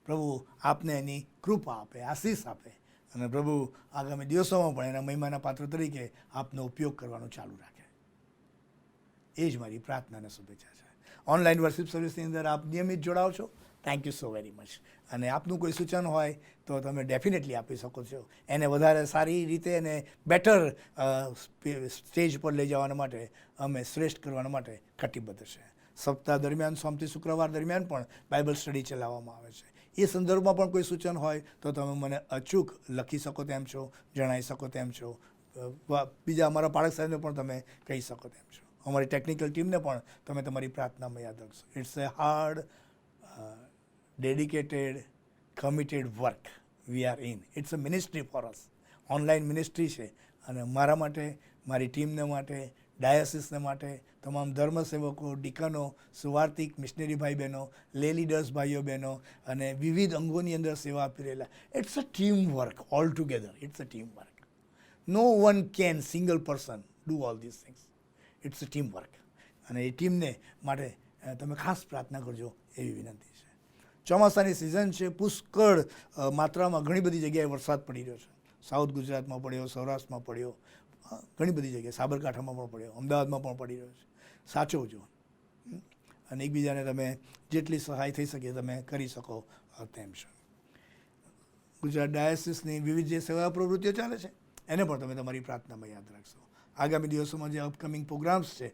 પ્રભુ આપને એની કૃપા આપે, આશીષ આપે અને પ્રભુ આગામી દિવસોમાં પણ એના મહિમાના પાત્ર તરીકે આપનો ઉપયોગ કરવાનું ચાલુ રાખે. એ જ મારી પ્રાર્થના અને શુભેચ્છા છે. ઓનલાઈન વર્શિપ સર્વિસની અંદર આપ નિયમિત જોડાઓ છો thank you so very much. અને આપનું કોઈ સૂચન હોય તો તમે ડેફિનેટલી આપી શકો છો. એને વધારે સારી રીતે અને બેટર સ્ટેજ પર લઈ જવાના માટે અમે શ્રેષ્ઠ કરવાના માટે કટિબદ્ધ છે. સપ્તાહ દરમિયાન સોમથી શુક્રવાર દરમિયાન પણ બાઇબલ સ્ટડી ચલાવવામાં આવે છે. એ સંદર્ભમાં પણ કોઈ સૂચન હોય તો તમે મને અચૂક લખી શકો તેમ છો, જણાવી શકો તેમ છો. બીજા અમારા પાળક સાહેબને પણ તમે કહી શકો તેમ છો. અમારી ટેકનિકલ ટીમને પણ તમે તમારી પ્રાર્થનામાં યાદ રાખશો. It's a hard dedicated committed work we are in. It's a ministry for us. Online ministry છે અને મારા માટે, મારી ટીમને માટે, ડાયસિસને માટે, તમામ ધર્મસેવકો, ડીકનો, સુવાર્તિક, મિશનરી ભાઈ બહેનો, લે લીડર્સ ભાઈઓ બહેનો અને વિવિધ અંગોની અંદર સેવા આપી રહેલા. It's a team work all together. It's a team work. No one can single person do all this things. It's a team work. અને એ ટીમને માટે તમે ખાસ પ્રાર્થના કરજો એવી વિનંતી છે. ચોમાસાની સિઝન છે. પુષ્કળ માત્રામાં ઘણી બધી જગ્યાએ વરસાદ પડી રહ્યો છે. સાઉથ ગુજરાતમાં પડ્યો, સૌરાષ્ટ્રમાં પડ્યો, ઘણી બધી જગ્યાએ, સાબરકાંઠામાં પણ પડ્યો, અમદાવાદમાં પણ પડી રહ્યો છે. સાચવજો અને એકબીજાને તમે જેટલી સહાય થઈ શકે તમે કરી શકો તેમ છો. ગુજરાત ડાયસિસની વિવિધ જે સેવા પ્રવૃત્તિઓ ચાલે છે એને પણ તમે તમારી પ્રાર્થનામાં યાદ રાખશો. આગામી દિવસોમાં જે અપકમિંગ પ્રોગ્રામ્સ છે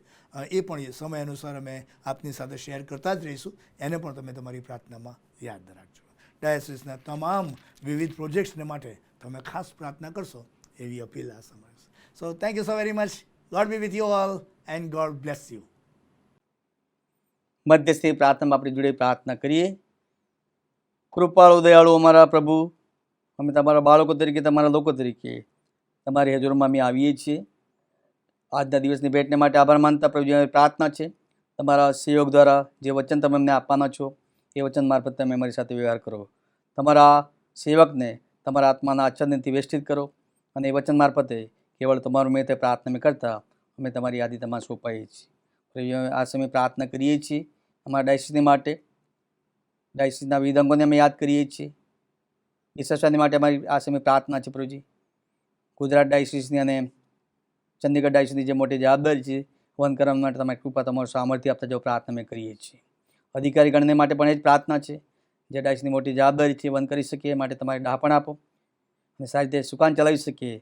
એ પણ સમય અનુસાર અમે આપની સાથે શેર કરતા જ રહીશું. એને પણ તમે તમારી પ્રાર્થનામાં યાદ રાખજો. ડાયસિસના તમામ વિવિધ પ્રોજેક્ટ્સને માટે તમે ખાસ પ્રાર્થના કરશો એવી અપીલ આ સમય. So thank you so very much. God be with you all and God bless you. મધ્યસ્થી પ્રાર્થનામાં આપણી જોડે પ્રાર્થના કરીએ. કૃપાળુ દયાળુ અમારા પ્રભુ, અમે તમારા બાળકો તરીકે, તમારા લોકો તરીકે તમારી હજુરમાં અમે આવીએ છીએ. આજના દિવસની ભેટને માટે આભાર માનતા પ્રભુજી અમારી પ્રાર્થના છે તમારા સહયોગ દ્વારા જે વચન તમે અમને આપવાના છો એ વચન મારફત તમે અમારી સાથે વ્યવહાર કરો. તમારા સેવકને તમારા આત્માના આચ્છાદનથી વેષ્ટિત કરો અને એ વચન મારફતે કેવળ તમારું મેં તે પ્રાર્થના કરતા અમે તમારી યાદી તમારે સોંપાઈએ છીએ. આ સમયે પ્રાર્થના કરીએ છીએ અમારા ડાયસિસની માટે. ડાયસિસના વિવિધ અંગોને અમે યાદ કરીએ છીએ. એ સસાની માટે અમારી આ સમયે પ્રાર્થના છે પ્રભુજી. ગુજરાત ડાયસિસની અને ચંદીગઢ ડાયસિસની જે મોટી જવાબદારી છે વહન કરવા માટે તમારી કૃપા, તમારું સામર્થ્ય આપતા જો પ્રાર્થના અમે કરીએ છીએ. અધિકારીગણને માટે પણ એ જ પ્રાર્થના છે જે ડાયસિસની મોટી જવાબદારી છે વહન કરી શકીએ માટે તમારી ડાપણ આપો અને સારી રીતે સુકાન ચલાવી શકીએ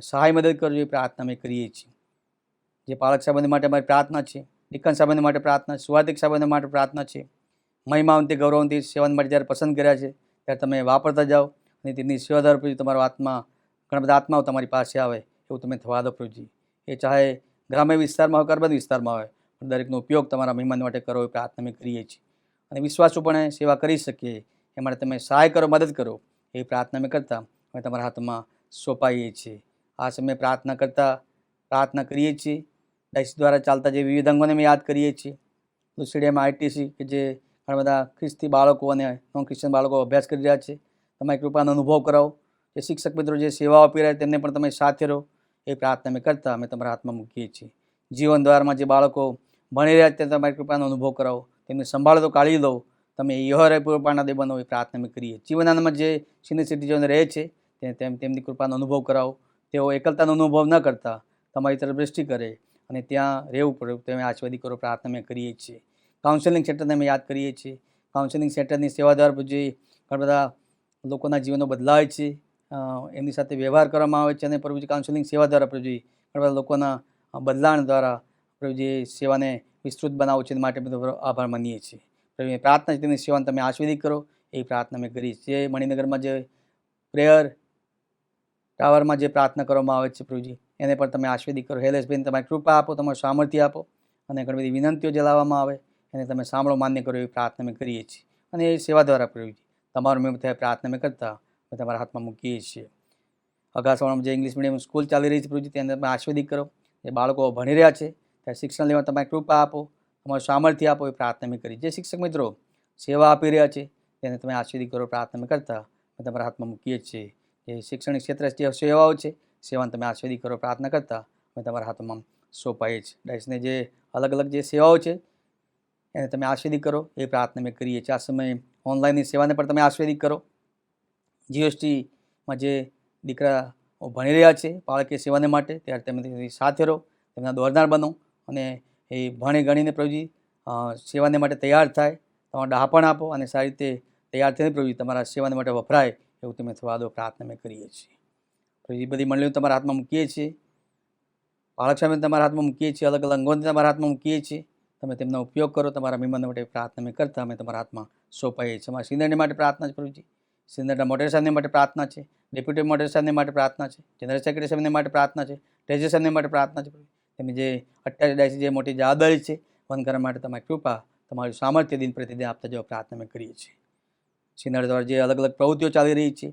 સહાય મદદ કરજો એ પ્રાર્થના અમે કરીએ છીએ. જે પાલક સાહેબોને માટે અમારી પ્રાર્થના છે, ડીકન સાહેબોને માટે પ્રાર્થના છે, સુવાર્તિક સાહેબોને માટે પ્રાર્થના છે. મહિમાવંતી ગૌરવંતી સેવાને માટે જ્યારે પસંદ કર્યા છે ત્યારે તમે વાપરતા જાઓ અને તેમની સેવા દ્વારા પ્રભુ તમારો આત્મા, ઘણા બધા આત્માઓ તમારી પાસે આવે એવું તમે થવા દો પ્રભુજી. એ ચાહે ગ્રામ્ય વિસ્તારમાં હોય કે અર્બન વિસ્તારમાં હોય પણ દરેકનો ઉપયોગ તમારા મહેમાન માટે કરો એ પ્રાર્થના અમે કરીએ છીએ. અને વિશ્વાસુપણે સેવા કરી શકીએ એ માટે તમે સહાય કરો, મદદ કરો એ પ્રાર્થના અમે કરતા અમે તમારા હાથમાં સોંપાઈએ છીએ. આ સમયે પ્રાર્થના કરીએ છીએ. ડાયસિસ દ્વારા ચાલતા જે વિવિધ અંગોને અમે યાદ કરીએ છીએ. લુસીડીએમ આઈટીસી કે જે ઘણા બધા ખ્રિસ્તી બાળકો અને નોન ક્રિશ્ચન બાળકો અભ્યાસ કરી રહ્યા છે તમારી કૃપાનો અનુભવ કરાવો. જે શિક્ષક મિત્રો જે સેવાઓ આપી રહ્યા તેમને પણ તમે સાથે રહો એ પ્રાર્થના અમે કરતા અમે તમારા હાથમાં મૂકીએ છીએ. જીવન દ્વારમાં જે બાળકો ભણી રહ્યા છે તમારી કૃપાનો અનુભવ કરાવો, તેમને સંભાળો તો કાઢી દો, તમે યહોવા પૂરો પાડનાર દે બનો એ પ્રાર્થના અમે કરીએ. જીવનામાં જે સિનિયર સિટીઝન રહે છે તેમની કૃપાનો અનુભવ કરાવો. તેઓ એકલતાનો અનુભવ ન કરતા તમારી તરફ દૃષ્ટિ કરે અને ત્યાં રહેવું પડે તમે આશીર્વાદી કરો પ્રાર્થના અમે કરીએ છીએ. કાઉન્સેલિંગ સેન્ટરને અમે યાદ કરીએ છીએ. કાઉન્સેલિંગ સેન્ટરની સેવા દ્વારા જે ઘણા બધા લોકોના જીવનો બદલાય છે, એમની સાથે વ્યવહાર કરવામાં આવે છે અને પ્રભુજી કાઉન્સેલિંગ સેવા દ્વારા પ્રભુજી ઘણા બધા લોકોના બદલાણ દ્વારા પ્રભુજી સેવાને વિસ્તૃત બનાવો છે માટે બધો આભાર માનીએ છીએ. પ્રભુ પ્રાર્થના છે તેમની સેવાને તમે આશીર્વાદિત કરો એ પ્રાર્થના અમે કરીએ છીએ. મણિનગરમાં જે પ્રેયર ટાવરમાં જે પ્રાર્થના કરવામાં આવે છે પ્રભુજી એને પણ તમે આશીર્વાદિત કરો. હેલેશભાઈને તમારી કૃપા આપો, તમારું સામર્થ્ય આપો અને ઘણી બધી વિનંતીઓ જે લાવવામાં આવે એને તમે સાંભળો, માન્ય કરો એવી પ્રાર્થના અમે કરીએ છીએ. અને એ સેવા દ્વારા પ્રભુજી તમારું મેં થયા પ્રાર્થના અમે કરતા અમે તમારા હાથમાં મૂકીએ છીએ. અગાસવાડામાં જે ઇંગ્લિશ મીડિયમ સ્કૂલ ચાલી રહી છે પ્રભુજી તેને તમે આશીર્વાદિત કરો. જે બાળકો ભણી રહ્યા છે ત્યારે શિક્ષણ લેવા તમારી કૃપા આપો, તમારું સામર્થ્ય આપો એ પ્રાર્થના અમે કરી. જે શિક્ષક મિત્રો સેવા આપી રહ્યા છે તેને તમે આશીર્વાદિત કરો પ્રાર્થના અમે કરતા અમે તમારા હાથમાં મૂકીએ છીએ. જે શૈક્ષણિક ક્ષેત્રે જે સેવાઓ છે સેવાને તમે આશીર્વાદિત કરો પ્રાર્થના કરતા અમે તમારા હાથમાં સોંપાઈએ છીએ. ડાયસને જે અલગ અલગ જે સેવાઓ છે એને તમે આશીર્વાદિત કરો એ પ્રાર્થના અમે કરીએ છીએ. આ સમયે ઓનલાઈનની સેવાને પણ તમે આશીર્વાદિત કરો. જીએસટીમાં જે દીકરાઓ ભણી રહ્યા છે બાળકીય સેવાને માટે ત્યારે તમે સાથે રહો, તેમના દોરનાર બનો અને એ ભણી ગણીને પ્રભુજી સેવાને માટે તૈયાર થાય તમારો ડહાપણ આપો અને સારી રીતે તૈયાર થઈને પ્રભુજી તમારા સેવાને માટે વપરાય એવું તમે થવા દો, પ્રાર્થના અમે કરીએ છીએ. પ્રભુજી બધી મંડળીઓ તમારા હાથમાં મૂકીએ છીએ, બાળક સામે તમારા હાથમાં મૂકીએ છીએ, અલગ અલગ અંગોને તમારા હાથમાં મૂકીએ છીએ. તમે તેમનો ઉપયોગ કરો. તમારા મહેમાનો માટે પ્રાર્થના અમે કરતા અમે તમારા હાથમાં સોંપાઈએ છીએ. અમારા સિનિયરને માટે પ્રાર્થના છે પ્રભુજી, સિનિયરના મોડરેટર સાહેબને માટે પ્રાર્થના છે, ડેપ્યુટી મોડરેટર સાહેબને માટે પ્રાર્થના છે, જનરલ સેક્રેટરી સાહેબને માટે પ્રાર્થના છે, ટ્રેઝરર સાહેબને માટે પ્રાર્થના છે. તેમની જે 28 ડાયસી જે મોટી જવાબદારી છે વહન કરવા માટે તમારી કૃપા, તમારું સામર્થ્ય દિન પ્રતિદિન આપતા જેવા પ્રાર્થના અમે કરીએ છીએ. સિનિયર દ્વારા જે અલગ અલગ પ્રવૃત્તિઓ ચાલી રહી છે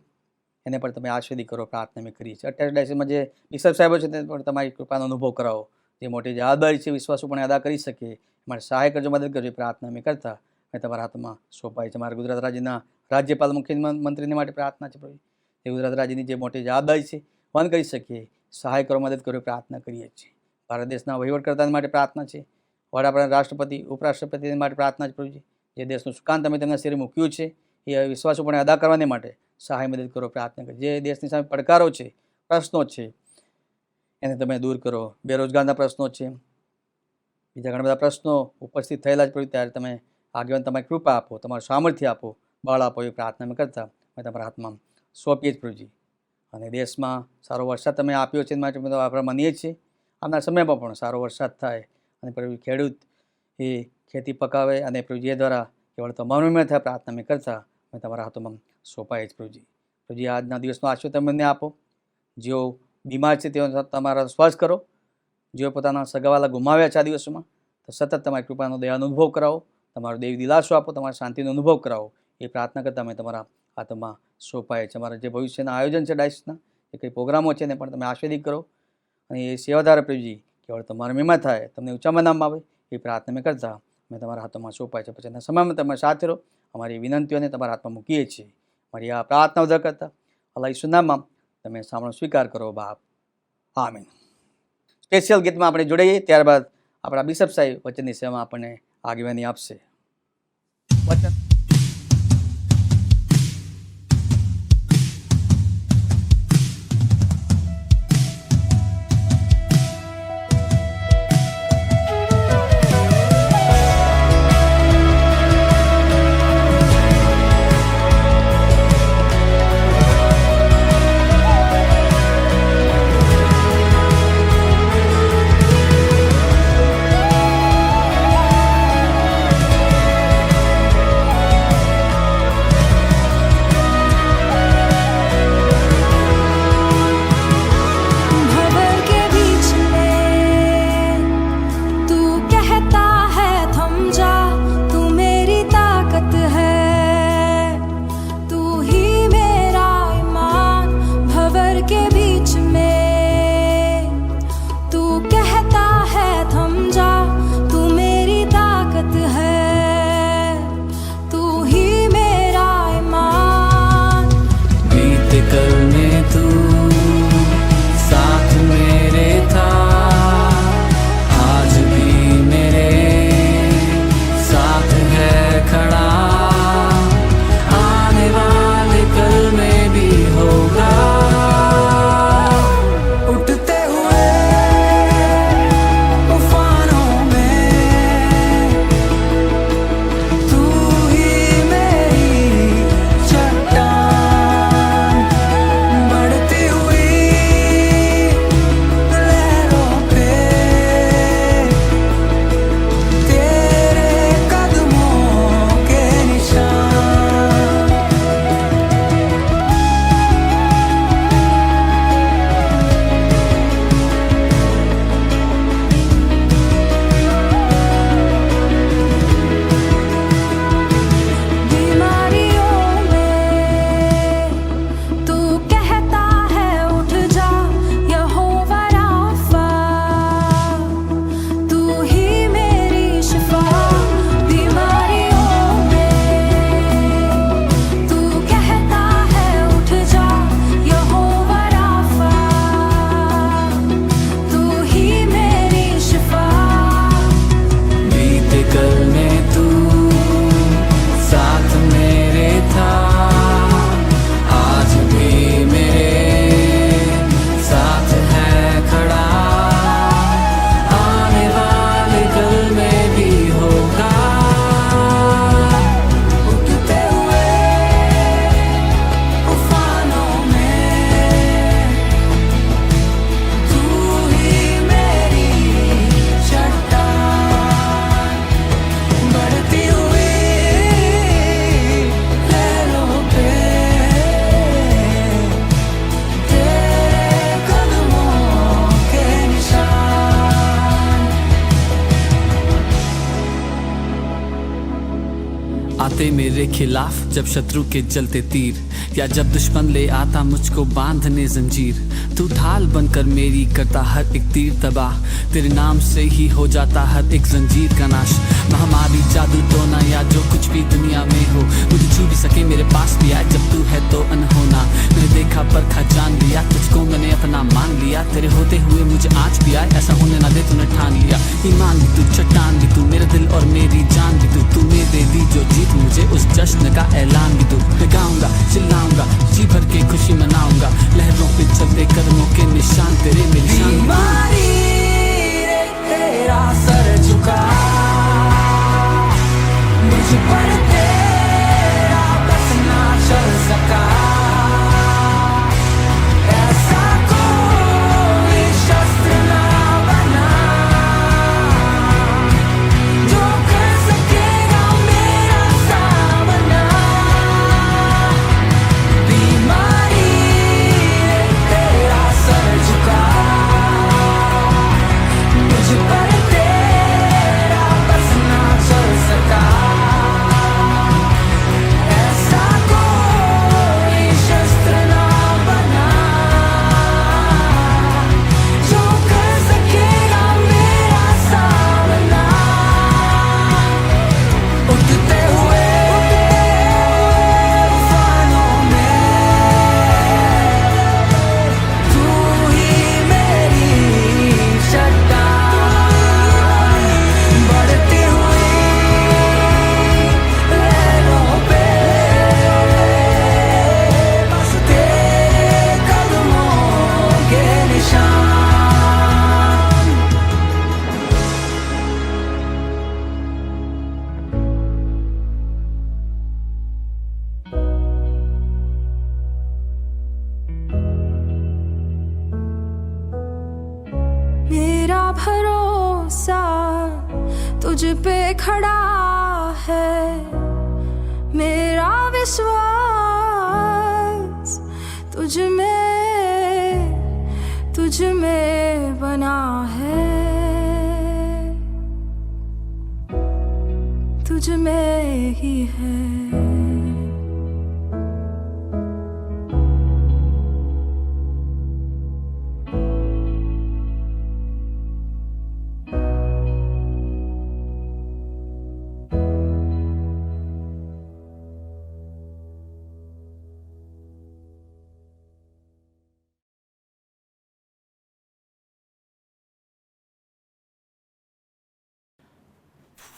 એને પણ તમે આશીર્વાદ કરો, પ્રાર્થના અમે કરીએ છીએ. 28 ડાયસીમાં જે બિશપ સાહેબો છે તે પણ તમારી કૃપાનો અનુભવ કરાવો. જે મોટી જવાબદારી છે વિશ્વાસુપણે અદા કરી શકે મારે સહાય કરજો, મદદ કરજો, પ્રાર્થના અમે કરતા મેં તમારા હાથમાં સોંપાય છે. મારા ગુજરાત રાજ્યના રાજ્યપાલ મુખ્યમંત્રીને માટે પ્રાર્થના છે પ્રભુ. એ ગુજરાત રાજ્યની જે મોટી જવાબદારી છે વહન કરી શકીએ, સહાય કરો, મદદ કરો, પ્રાર્થના કરીએ છીએ. ભારત દેશના વહીવટકર્તા માટે પ્રાર્થના છે, વડાપ્રધાન, રાષ્ટ્રપતિ, ઉપરાષ્ટ્રપતિ માટે પ્રાર્થના છે પ્રભુજી. જે દેશનું સુકાન તમે તેમના શરીરે મૂક્યું છે એ વિશ્વાસુપણે અદા કરવાને માટે સહાય મદદ કરો, પ્રાર્થના કરો. જે દેશની સામે પડકારો છે, પ્રશ્નો છે એને તમે દૂર કરો. બેરોજગારના પ્રશ્નો છે, બીજા ઘણા બધા પ્રશ્નો ઉપસ્થિત થયેલા જ પ્રભુ, ત્યારે તમે આગેવાન તમારી કૃપા આપો, તમારું સામર્થ્ય આપો, બળ આપો એ પ્રાર્થના અમે કરતા મેં તમારા હાથમાં સોંપીએ જ પ્રભુજી. અને દેશમાં સારો વરસાદ તમે આપ્યો છે માટે અમે આભાર માનીએ છીએ. આવનાર સમયમાં પણ સારો વરસાદ થાય અને પ્રભુ ખેડૂત એ ખેતી પકાવે અને પ્રભુજી એ દ્વારા કેવળ તમારું થાય પ્રાર્થના અમે કરતા મેં તમારા હાથોમાં સોંપાય જ પ્રભુજી. પ્રભુજી આજના દિવસનો આશીર્વાદ તમે મને આપો. જેઓ બીમાર છે તેઓ તમારા સ્વસ્થ કરો. જેઓ પોતાના સગાવાલા ગુમાવ્યા છે આ દિવસોમાં તો સતત તમારી કૃપાનો દયાનો અનુભવ કરાવો, તમારો દેવી દિલાસો આપો, તમારા શાંતિનો અનુભવ કરાવો એ પ્રાર્થના કરતાં અમે તમારા હાથમાં સોંપાય છે. અમારા જે ભવિષ્યના આયોજન છે ડાયસના એ કંઈ પ્રોગ્રામો છે એને પણ તમે આશીર્વાદિત કરો અને એ સેવાધાર પ્રભુજી કેવળ તમારા મહેમાન થાય, તમને ઊંચામાં નામ આવે એ પ્રાર્થના અમે કરતા અમે તમારા હાથમાં સોંપાય છે. પછીના સમયમાં તમે સાથે રહો. અમારી વિનંતીઓને તમારા હાથમાં મૂકીએ છીએ. મારી આ પ્રાર્થના ઉધર કરતા અલ્લાહ ઈસુ નામમાં તમે સાંભળો સ્વીકાર કરો બાપ, આમીન. સ્પેશિયલ ગીતમાં આપણે જોડાઈએ, ત્યારબાદ આપણા બિશપ સાહેબ વચનની સેવામાં આપણને આગેવાની આપશે. વચન चलते मेरे खिलाफ, जब शत्रु के जलते तीर, या जब दुश्मन ले आता मुझको बांधने जंजीर, तू ढाल बनकर मेरी करता हर एक तीर तबाह, तेरे नाम से ही हो जाता हर एक जंजीर का नाश। महामारी, जादू, टोना या जो कुछ भी दुनिया में हो, मुझे छू भी सके मेरे पास भी आए, जब तू है तो अनहोना। मैंने देखा परखा जान लिया, तुझको मैंने अपना मान लिया, तेरे होते हुए मुझे आज भी आए, ऐसा होने ना दे तूने ठान लिया। ईमान भी तू, चट्टान भी तू, मेरा दिल और मेरी जान भी तू, तूने दे दी जो जीत मुझे, उस जश्न का ऐलान भी तू। मैं गाऊंगा, चिल्लाऊंगा, जी भर के खुशी मनाऊंगा, लहरों पे चलते कदमों के निशान तेरे मेरी शान। बीमारी रे तेरा सर झुका, मुझ पर तेरा बस ना चल सका, ऐसा कोई शस्त्र ना बना जो कर सकेगा मेरा सामना। बीमारी रे तेरा सर झुका, मुझ पर तेरा बस ना चल सका, ऐसा कोई शस्त्र ना बना जो कर सकेगा मेरा सामना। उठते हुए तूफानों में तू ही मेरी चट्टान, बढ़ती हुई लहरों पे बस तेरे कदमों के निशान। मेरा भरोसा तुझ पे खड़ा है, मेरा विश्वास तुझ में बना है, तुझ में ही है।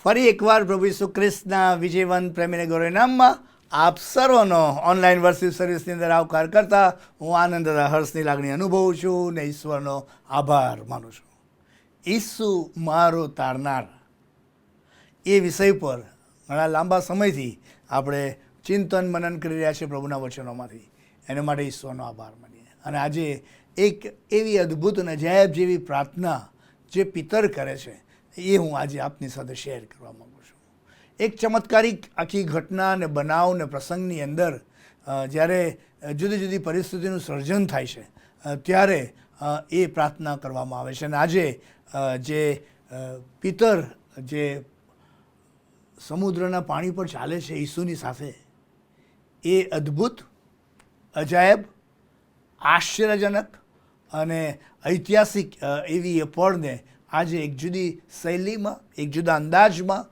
ફરી એકવાર પ્રભુ ઈસુ ખ્રિસ્તના વિજયવંત પ્રેમીને ગૌરવ નામમાં આપ સર્વનો ઓનલાઈન વર્શિપ સર્વિસની અંદર આવકાર કરતા હું આનંદ તથા હર્ષની લાગણી અનુભવું છું ને ઈશ્વરનો આભાર માનું છું. ઈસુ મારો તારનાર એ વિષય પર ઘણા લાંબા સમયથી આપણે ચિંતન મનન કરી રહ્યા છીએ પ્રભુના વચનોમાંથી. એના માટે ઈશ્વરનો આભાર માનીએ. અને આજે એક એવી અદ્ભુત અને અજાયબ જેવી પ્રાર્થના જે પિતર કરે છે એ હું આજે આપની સાથે શેર કરવા માગું છું. એક ચમત્કારિક આખી ઘટના ને બનાવ ને પ્રસંગની અંદર જ્યારે જુદી જુદી પરિસ્થિતિનું સર્જન થાય છે ત્યારે એ પ્રાર્થના કરવામાં આવે છે. અને આજે જે પિતર જે સમુદ્રના પાણી પર ચાલે છે ઈસુની સાથે, એ અદ્ભુત, અજાયબ, આશ્ચર્યજનક અને ઐતિહાસિક એવી એ પળને આજે એક જુદી શૈલીમાં, એક જુદા અંદાજમાં,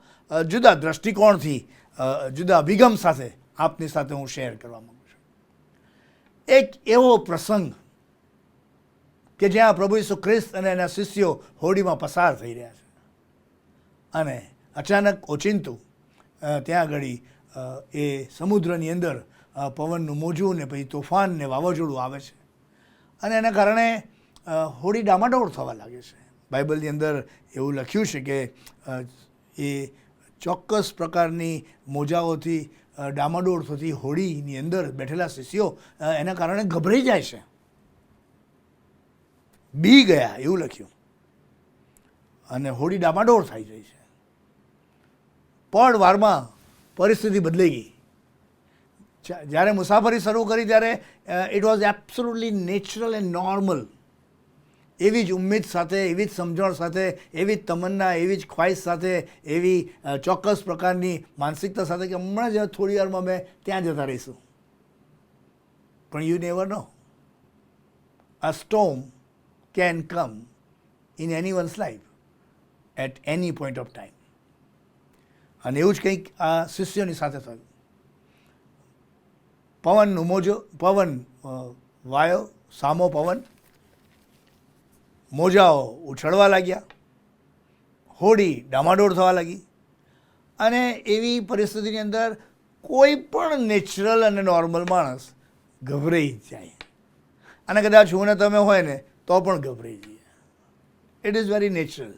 જુદા દૃષ્ટિકોણથી, જુદા અભિગમ સાથે આપની સાથે હું શેર કરવા માગું છું. એક એવો પ્રસંગ કે જ્યાં પ્રભુ ઈસુ ખ્રિસ્ત અને એના શિષ્યો હોડીમાં પસાર થઈ રહ્યા છે અને અચાનક ઓચિંતું ત્યાં આગળ એ સમુદ્રની અંદર પવનનું મોજું ને પછી તોફાન ને વાવાઝોડું આવે છે અને એના કારણે હોડી ડામાડોળ થવા લાગે છે. બાઇબલની અંદર એવું લખ્યું છે કે એ ચોક્કસ પ્રકારની મોજાઓથી ડામાડોળ થતી હોડીની અંદર બેઠેલા શિષ્યો એના કારણે ગભરાઈ જાય છે, બી ગયા એવું લખ્યું, અને હોડી ડામાડોળ થઈ જાય છે. પણ વારમાં પરિસ્થિતિ બદલાઈ ગઈ. જ્યારે મુસાફરી શરૂ કરી ત્યારે it was absolutely natural and normal. એવી જ ઉમ્મીદ સાથે, એવી જ સમજણ સાથે, એવી જ તમન્ના, એવી જ ખ્વાહિશ સાથે, એવી ચોક્કસ પ્રકારની માનસિકતા સાથે કે હમણાં જ થોડી વારમાં અમે ત્યાં જતા રહીશું. પણ you never no. A storm can come in anyone's life at any point of time. અને એવું જ કંઈક આ શિષ્યોની સાથે થયું. પવનનું મોજો, પવન વાયો, સામો પવન, મોજાઓ ઉછળવા લાગ્યા, હોડી ડામાડોળ થવા લાગી. અને એવી પરિસ્થિતિની અંદર કોઈ પણ નેચરલ અને નોર્મલ માણસ ગભરાઈ જાય. અને કદાચ હું ને તમે હોય ને તો પણ ગભરાઈ જઈએ. It is very natural.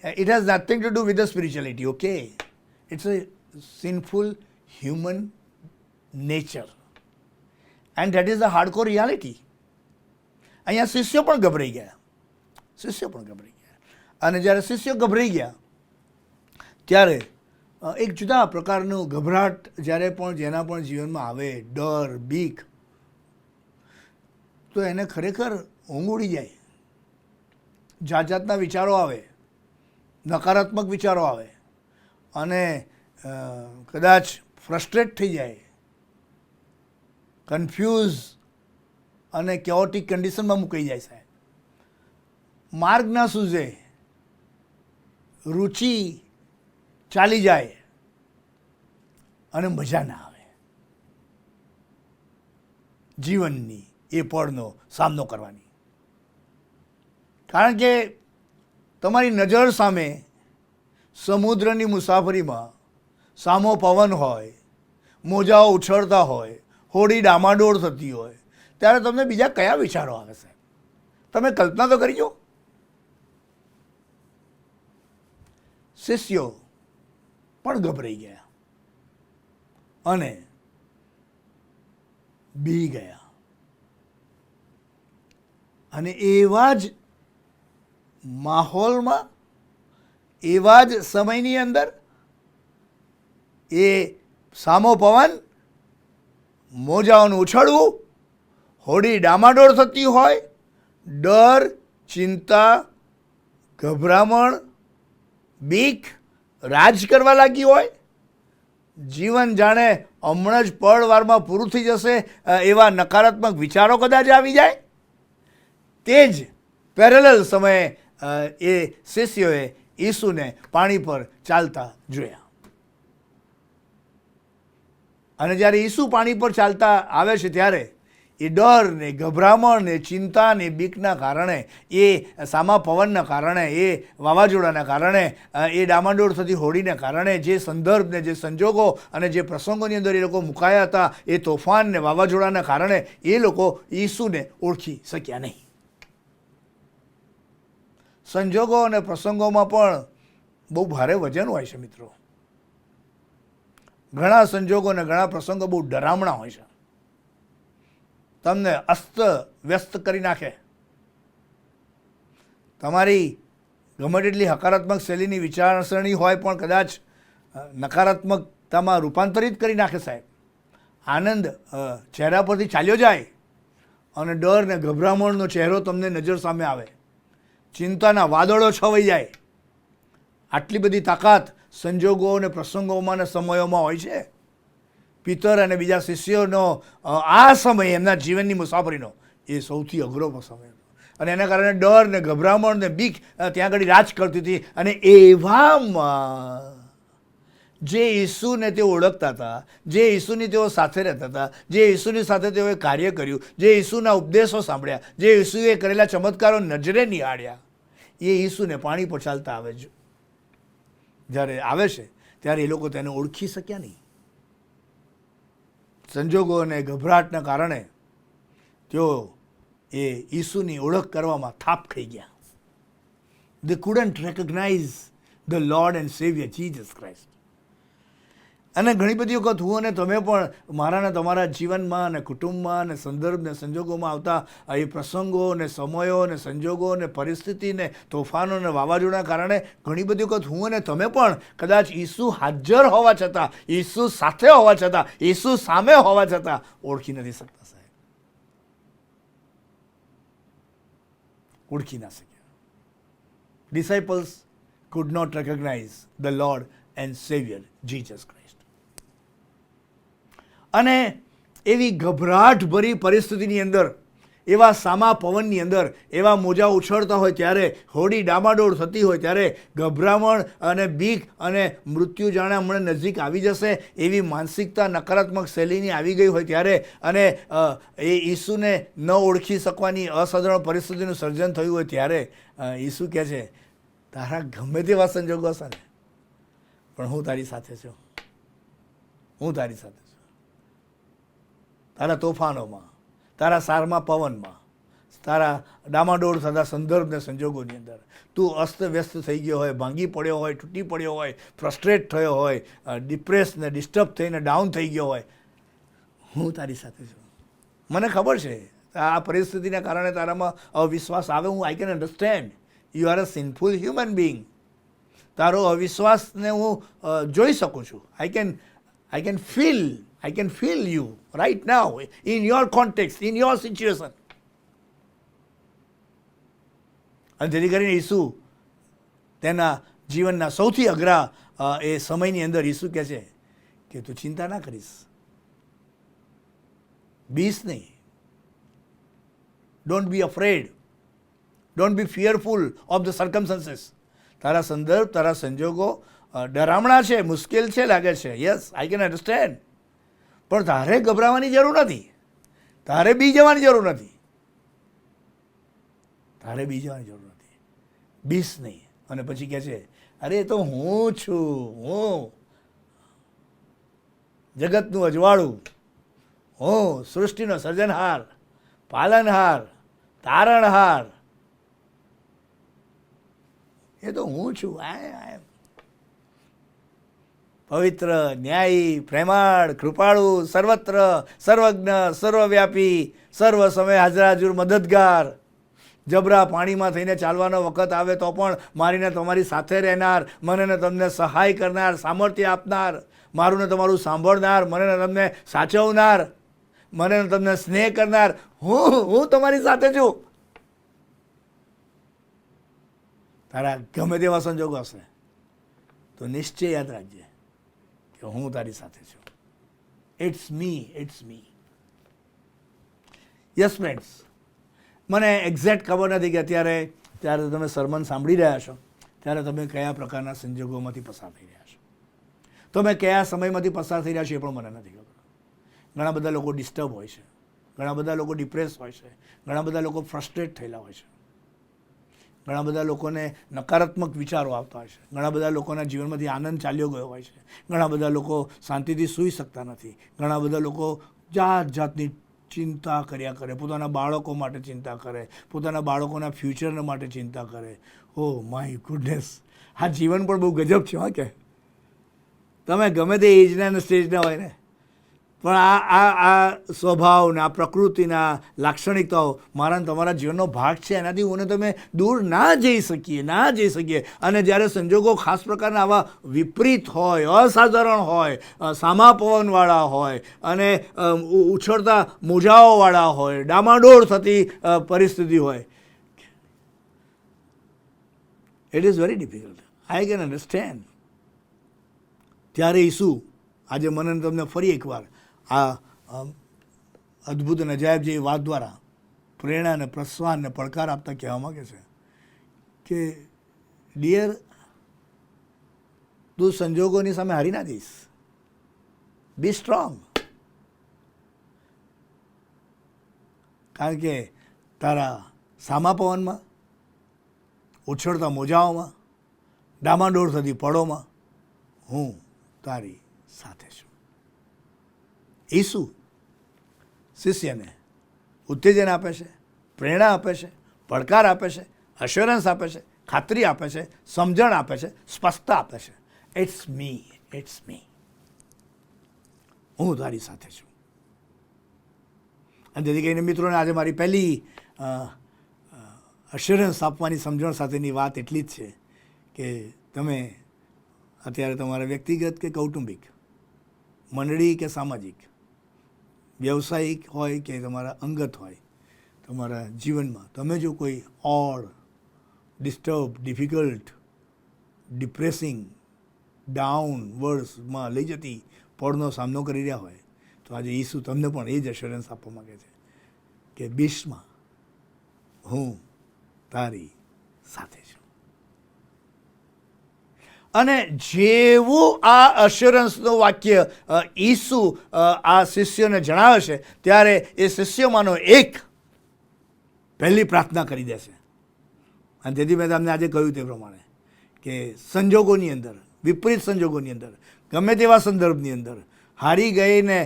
It has nothing to do with the spirituality. Okay, it's a sinful human nature and that is the hardcore reality. અહીંયા શિષ્યો પણ ગભરાઈ ગયા. અને જ્યારે શિષ્યો ગભરાઈ ગયા ત્યારે એક જુદા પ્રકારનું ગભરાટ જ્યારે પણ જેના પણ જીવનમાં આવે, ડર, બીક, તો એને ખરેખર ઊંઘ ઉડી જાય. જાત જાતના વિચારો આવે, નકારાત્મક વિચારો આવે અને કદાચ ફ્રસ્ટ્રેટ થઈ જાય, કન્ફ્યુઝ અને કેઓટિક કન્ડિશનમાં મુકાઈ જાય. સાહેબ, માર્ગ ના સૂઝે, રુચિ ચાલી જાય અને મજા ના આવે જીવનની એ પળનો સામનો કરવાની. કારણ કે તમારી નજર સામે સમુદ્રની મુસાફરીમાં સામો પવન હોય, મોજાઓ ઉછળતા હોય, હોડી ડામાડોળ થતી હોય, ત્યારે તમને બીજા કયા વિચારો આવે છે? તમે કલ્પના તો કરી જો. શિષ્યો પણ ગભરાઈ ગયા અને બી ગયા. અને એવા જ માહોલમાં, એવા જ સમયની અંદર એ સામો પવન, મોજાઓનું ઉછળવું, હોડી ડામાડોળ થતી હોય, ડર, ચિંતા, ગભરામણ, બીક રાજ કરવા લાગી હોય, જીવન જાણે હમણાં જ પળવારમાં પૂરું થઈ જશે એવા નકારાત્મક વિચારો કદાચ આવી જાય. તે જ પેરેલલ સમયે એ શિષ્યોએ ઈસુને પાણી પર ચાલતા જોયા. અને જ્યારે ઈસુ પાણી પર ચાલતા આવે છે ત્યારે એ ડર ને ગભરામણ ને ચિંતા ને બીકના કારણે, એ સામા પવનના કારણે, એ વાવાઝોડાના કારણે, એ ડામાડોળ થતી હોડીને કારણે, જે સંદર્ભ ને જે સંજોગો અને જે પ્રસંગોની અંદર એ લોકો મુકાયા હતા, એ તોફાન ને વાવાઝોડાના કારણે એ લોકો ઈસુને ઓળખી શક્યા નહીં. સંજોગો અને પ્રસંગોમાં પણ બહુ ભારે વજન હોય છે મિત્રો. ઘણા સંજોગો અને ઘણા પ્રસંગો બહુ ડરામણા હોય છે, તમને અસ્ત વ્યસ્ત કરી નાખે. તમારી ગમે તેટલી હકારાત્મક શૈલીની વિચારસરણી હોય પણ કદાચ નકારાત્મકતામાં રૂપાંતરિત કરી નાખે. સાહેબ, આનંદ ચહેરા પરથી ચાલ્યો જાય અને ડર ને ગભરામણનો ચહેરો તમને નજર સામે આવે, ચિંતાના વાદળો છવાઈ જાય. આટલી બધી તાકાત સંજોગો અને પ્રસંગોમાં અને સમયોમાં હોય છે. પિતર અને બીજા શિષ્યોનો આ સમય, એમના જીવનની મુસાફરીનો, એ સૌથી અઘરો સમય હતો. અને એના કારણે ડર ને ગભરામણ ને બીક ત્યાં આગળ રાજ કરતી હતી. અને એવામાં જે ઈસુને તેઓ ઓળખતા હતા, જે ઈસુની તેઓ સાથે રહેતા હતા, જે ઈસુની સાથે તેઓએ કાર્ય કર્યું, જે ઈસુના ઉપદેશો સાંભળ્યા, જે ઈસુએ કરેલા ચમત્કારો નજરે નિહાળ્યા, એ ઈસુને પાણી પર ચાલતા આવે છે. જ્યારે આવે છે ત્યારે એ લોકો તેને ઓળખી શક્યા નહીં. સંજોગો અને ગભરાટના કારણે તેઓ એ ઈસુની ઓળખ કરવામાં થાપ ખાઈ ગયા. They couldn't recognize the Lord and Savior Jesus Christ. અને ઘણી બધી વખત હું અને તમે પણ મારા ને તમારા જીવનમાં અને કુટુંબમાં અને સંદર્ભ ને સંજોગોમાં આવતા એ પ્રસંગો ને સમયો ને સંજોગો ને પરિસ્થિતિ ને તોફાનો ને વાવાઝોડાના કારણે ઘણી બધી વખત હું અને તમે પણ કદાચ ઈસુ હાજર હોવા છતાં, ઈસુ સાથે હોવા છતાં, ઈસુ સામે હોવા છતાં ઓળખી નથી શકતા. સાહેબ, ઓળખી ના શક્યા. Disciples could not recognize the Lord and Savior Jesus Christ. અને એવી ગભરાટ ભરી પરિસ્થિતિની અંદર, એવા સામા પવનની અંદર, એવા મોજા ઉછળતા હોય ત્યારે, હોડી ડામાડોળ થતી હોય ત્યારે ગભરામણ અને બીક અને મૃત્યુ જાણે હમણાં નજીક આવી જશે એવી માનસિકતા નકારાત્મક શૈલીની આવી ગઈ હોય ત્યારે, અને એ ઈસુને ન ઓળખી શકવાની અસાધારણ પરિસ્થિતિનું સર્જન થયું હોય ત્યારે ઈસુ કહે છે, તારા ગમે તેવા સંજોગો હશે ને, પણ હું તારી સાથે છું. હું તારી સાથે છું. તારા તોફાનોમાં, તારા સારમાં પવનમાં, તારા ડામાડોળ થતા સંદર્ભને સંજોગોની અંદર તું અસ્તવ્યસ્ત થઈ ગયો હોય, ભાંગી પડ્યો હોય, તૂટી પડ્યો હોય, ફ્રસ્ટ્રેટ થયો હોય, ડિપ્રેસ ને ડિસ્ટર્બ થઈને ડાઉન થઈ ગયો હોય, હું તારી સાથે છું. મને ખબર છે આ પરિસ્થિતિના કારણે તારામાં અવિશ્વાસ આવે. હું I can understand. You are a sinful human being. તારો અવિશ્વાસને હું જોઈ શકું છું. I can feel you right now in your context, in your situation. અને જેથી કરીને ઈસુ તેના જીવનના સૌથી અઘરા એ સમયની અંદર ઈસુ કહે છે કે તું ચિંતા ના કરીશ, બીસ નહીં. Don't be afraid, don't be fearful of the circumstances. તારા સંદર્ભ, તારા સંજોગો ડરામણા છે, મુશ્કેલ છે, લાગે છે. Yes, I can understand. પણ તારે ગભરાવાની જરૂર નથી, તારે બી જવાની જરૂર નથી, તારે બી જવાની જરૂર નથી. બીસ નહીં. અને પછી કહે છે, અરે એ તો હું છું, હું જગતનું અજવાળું, હું સૃષ્ટિનો સર્જનહાર, પાલનહાર, તારણહાર, એ તો હું છું. આઈ એમ પવિત્ર, ન્યાયી, પ્રેમાળ, કૃપાળુ, સર્વત્ર, સર્વજ્ઞ, સર્વવ્યાપી, સર્વ સમય હાજર મદદગાર. જબરા પાણીમાં થઈને ચાલવાનો વખત આવે તો પણ મારીને તમારી સાથે રહેનાર, મને ને તમને સહાય કરનાર, સામર્થ્ય આપનાર, મારું ને તમારું સાંભળનાર, મને ને તમને સાચવનાર, મને ને તમને સ્નેહ કરનાર, હું તમારી સાથે છું. તારા ગમે તેવા સંજોગો હશે તો નિશ્ચય યાદ રાખજે કે હું તારી સાથે છું. It's me, it's me. Yes friends, મને એક્ઝેક્ટ ખબર નથી કે ત્યારે તમે સરમન સાંભળી રહ્યા છો ત્યારે તમે કયા પ્રકારના સંજોગોમાંથી પસાર થઈ રહ્યા છો, તમે કયા સમયમાંથી પસાર થઈ રહ્યા છો એ પણ મને નથી ખબર. ઘણા બધા લોકો ડિસ્ટર્બ હોય છે, ઘણા બધા લોકો ડિપ્રેસ હોય છે, ઘણા બધા લોકો ફ્રસ્ટ્રેટ થયેલા હોય છે, ઘણા બધા લોકોને નકારાત્મક વિચારો આવતા હોય છે, ઘણા બધા લોકોના જીવનમાંથી આનંદ ચાલ્યો ગયો હોય છે, ઘણા બધા લોકો શાંતિથી સૂઈ શકતા નથી, ઘણા બધા લોકો જાત જાતની ચિંતા કર્યા કરે, પોતાના બાળકો માટે ચિંતા કરે, પોતાના બાળકોના ફ્યુચર માટે ચિંતા કરે. ઓ માય ગુડનેસ, આ જીવન પણ બહુ ગજબ છે. હા, કે તમે ગમે તે એજના અને સ્ટેજના હોય ને, પણ આ સ્વભાવ ને આ પ્રકૃતિના લાક્ષણિકતાઓ મારા તમારા જીવનનો ભાગ છે. એનાથી હું તમે દૂર ના જઈ શકીએ. અને જ્યારે સંજોગો ખાસ પ્રકારના આવા વિપરીત હોય, અસાધારણ હોય, સામા પવનવાળા હોય અને ઉછળતા મોજાઓવાળા હોય, ડામાડોળ થતી પરિસ્થિતિ હોય, it is very difficult. I can understand. ત્યારે ઈસુ આજે મને તમને ફરી એકવાર આ અદ્ભુત અને અજાયબ જેવી વાત દ્વારા પ્રેરણા અને પ્રોત્સાહન અને પડકાર આપતા કહેવા માગે છે કે ડિયર, તું સંજોગોની સામે હારી ના જઈશ. બી સ્ટ્રોંગ. કારણ કે તારા સામા પવનમાં, ઉછળતા મોજાઓમાં, ડામાડોળ થતી પળોમાં હું તારી સાથે છું. ઈસુ શિષ્યને ઉત્તેજન આપે છે, પ્રેરણા આપે છે, પડકાર આપે છે, અશ્યોરન્સ આપે છે, ખાતરી આપે છે, સમજણ આપે છે, સ્પષ્ટતા આપે છે. ઇટ્સ મી, ઇટ્સ મી. હું તારી સાથે છું. અને જેથી કરીને મિત્રોને આજે મારી પહેલી અશ્યોરન્સ આપવાની સમજણ સાથેની વાત એટલી જ છે કે તમે અત્યારે તમારા વ્યક્તિગત કે કૌટુંબિક, મંડળી કે સામાજિક, વ્યવસાયિક હોય કે તમારા અંગત હોય, તમારા જીવનમાં તમે જો કોઈ odd, disturb, difficult, depressing, down વર્ડ્સમાં લઈ જતી પળનો સામનો કરી રહ્યા હોય તો આજે ઈસુ તમને પણ એ જ એશ્યોરન્સ આપવા માગે છે કે બીસમાં હું તારી સાથે છું. અને જેવું આ અશ્યોરન્સનું વાક્ય ઈસુ આ શિષ્યોને જણાવે છે ત્યારે એ શિષ્યોમાંનો એક પહેલી પ્રાર્થના કરી દેશે. અને તેથી મેં તમને આજે કહ્યું તે પ્રમાણે કે સંજોગોની અંદર, વિપરીત સંજોગોની અંદર, ગમે તેવા સંદર્ભની અંદર, હારી ગઈને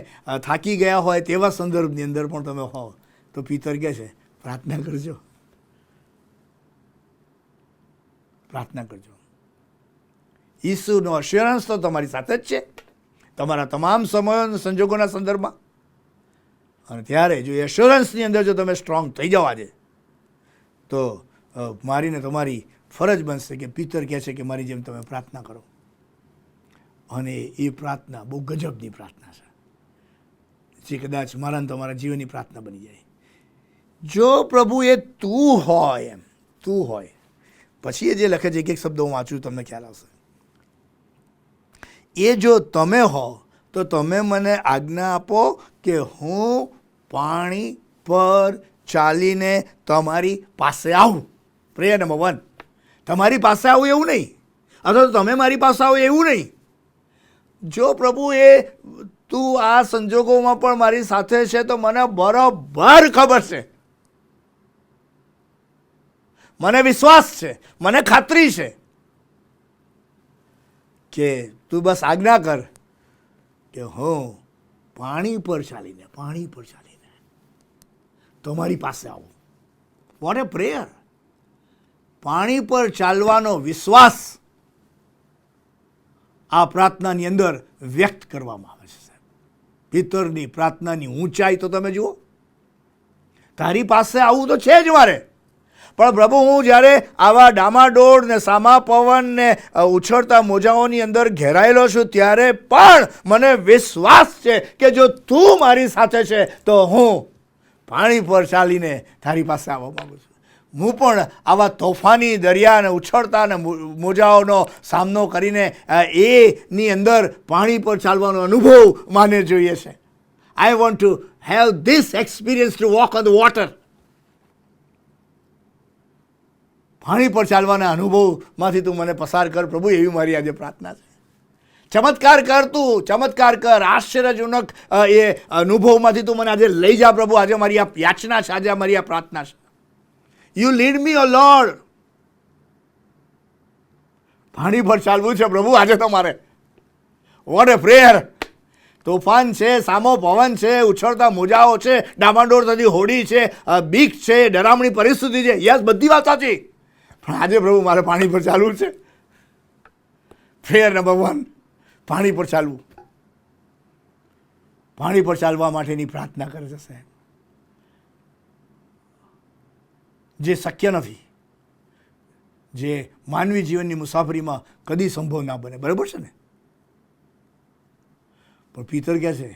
થાકી ગયા હોય તેવા સંદર્ભની અંદર પણ તમે હો તો પિતર કહે છે પ્રાર્થના કરજો, પ્રાર્થના કરજો. ઈસુનો અશ્યોરન્સ તો તમારી સાથે જ છે તમારા તમામ સમયો સંજોગોના સંદર્ભમાં. અને ત્યારે જો એ એશ્યોરન્સની અંદર જો તમે સ્ટ્રોંગ થઈ જાઓ આજે તો મારી ને તમારી ફરજ બનશે કે પિતર કહે છે કે મારી જેમ તમે પ્રાર્થના કરો. અને એ પ્રાર્થના બહુ ગજબની પ્રાર્થના છે જે કદાચ મારા ને તમારા જીવનની પ્રાર્થના બની જાય. જો પ્રભુ એ તું હોય, એમ તું હોય, પછી એ જે લખે છે એક એક શબ્દ હું વાંચું તમને ખ્યાલ આવશે. એ જો તમે હો તો તમે મને આજ્ઞા આપો કે હું પાણી પર ચાલીને તમારી પાસે આવું. પ્રેયર નંબર 1, તમારી પાસે આવું એવું નહીં, અથવા તો તમે મારી પાસે આવો એવું નહીં. જો પ્રભુ એ તું આ સંજોગોમાં પણ મારી સાથે છે તો મને બરોબર ખબર છે, મને વિશ્વાસ છે, મને ખાતરી છે કે તું બસ આજ્ઞા કર કે હું પાણી પર ચાલીને તમારી પાસે આવું. Vote a prayer! પાણી પર ચાલવાનો વિશ્વાસ આ પ્રાર્થનાની અંદર વ્યક્ત કરવામાં આવે છે. સાહેબ, પિતરની પ્રાર્થનાની ઊંચાઈ તો તમે જુઓ. તારી પાસે આવું તો છે જ મારે, પણ પ્રભુ હું જ્યારે આવા ડામાડોળ ને સામા પવન ને ઉછળતા મોજાઓની અંદર ઘેરાયેલો છું ત્યારે પણ મને વિશ્વાસ છે કે જો તું મારી સાથે છે તો હું પાણી પર ચાલીને તારી પાસે આવવા માંગુ છું. હું પણ આવા તોફાની દરિયા અને ઉછળતા અને મોજાઓનો સામનો કરીને એની અંદર પાણી પર ચાલવાનો અનુભવ માને જોઈએ છે. આઈ want to have this experience two walk on the water. પાણી પર ચાલવાના અનુભવમાંથી તું મને પસાર કર પ્રભુ, એવી મારી આજે પ્રાર્થના છે. ચમત્કાર કર, તું ચમત્કાર કર, આશ્ચર્યજનક એ અનુભવમાંથી તું મને આજે લઈ જા પ્રભુ. આજે મારી આ યાચના છે, આજે મારી આ પ્રાર્થના છે. You lead me O Lord. પાણી પર ચાલવું છે પ્રભુ આજે તમારે. What a prayer! તોફાન છે, સામો પવન છે, ઉછળતા મોજાઓ છે, ડામાડોળ થતી હોડી છે, બીક છે, ડરામણી પરિસ્થિતિ છે. યસ, બધી વાત સાચી, પણ આજે પ્રભુ મારે પાણી પર ચાલવું છે. પ્રેયર નંબર 1, પાણી પર ચાલવું. પાણી પર ચાલવા માટેની પ્રાર્થના કરે છે સાહેબ, જે શક્ય નથી, જે માનવી જીવનની મુસાફરીમાં કદી સંભવ ના બને. બરાબર છે ને? પણ પિતર કહે છે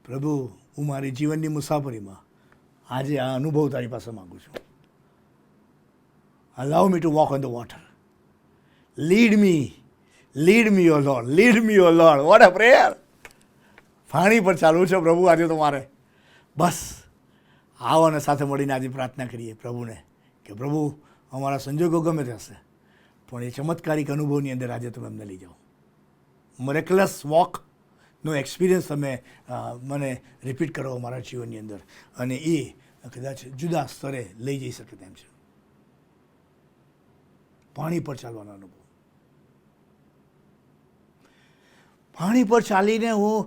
પ્રભુ હું મારી જીવનની મુસાફરીમાં આજે આ અનુભવ તારી પાસે માગું છું. Allow me to walk on the water. Lead me, O Lord. Lead me, O Lord. What a prayer! પાણી પર ચાલવું છે પ્રભુ આજે તમારે. બસ આવો અને સાથે મળીને આજે પ્રાર્થના કરીએ પ્રભુને કે પ્રભુ અમારા સંજોગો ગમે તે હશે પણ એ ચમત્કારિક અનુભવની અંદર આજે તમે અમને લઈ જાઓ. મરેક્યુલસ વોકનો એક્સપિરિયન્સ તમે મને રિપીટ કરો અમારા જીવનની અંદર, અને એ કદાચ જુદા સ્તરે લઈ જઈ શકે તેમ છે. પાણી પર ચાલવાનો અનુભવ. પાણી પર ચાલીને હું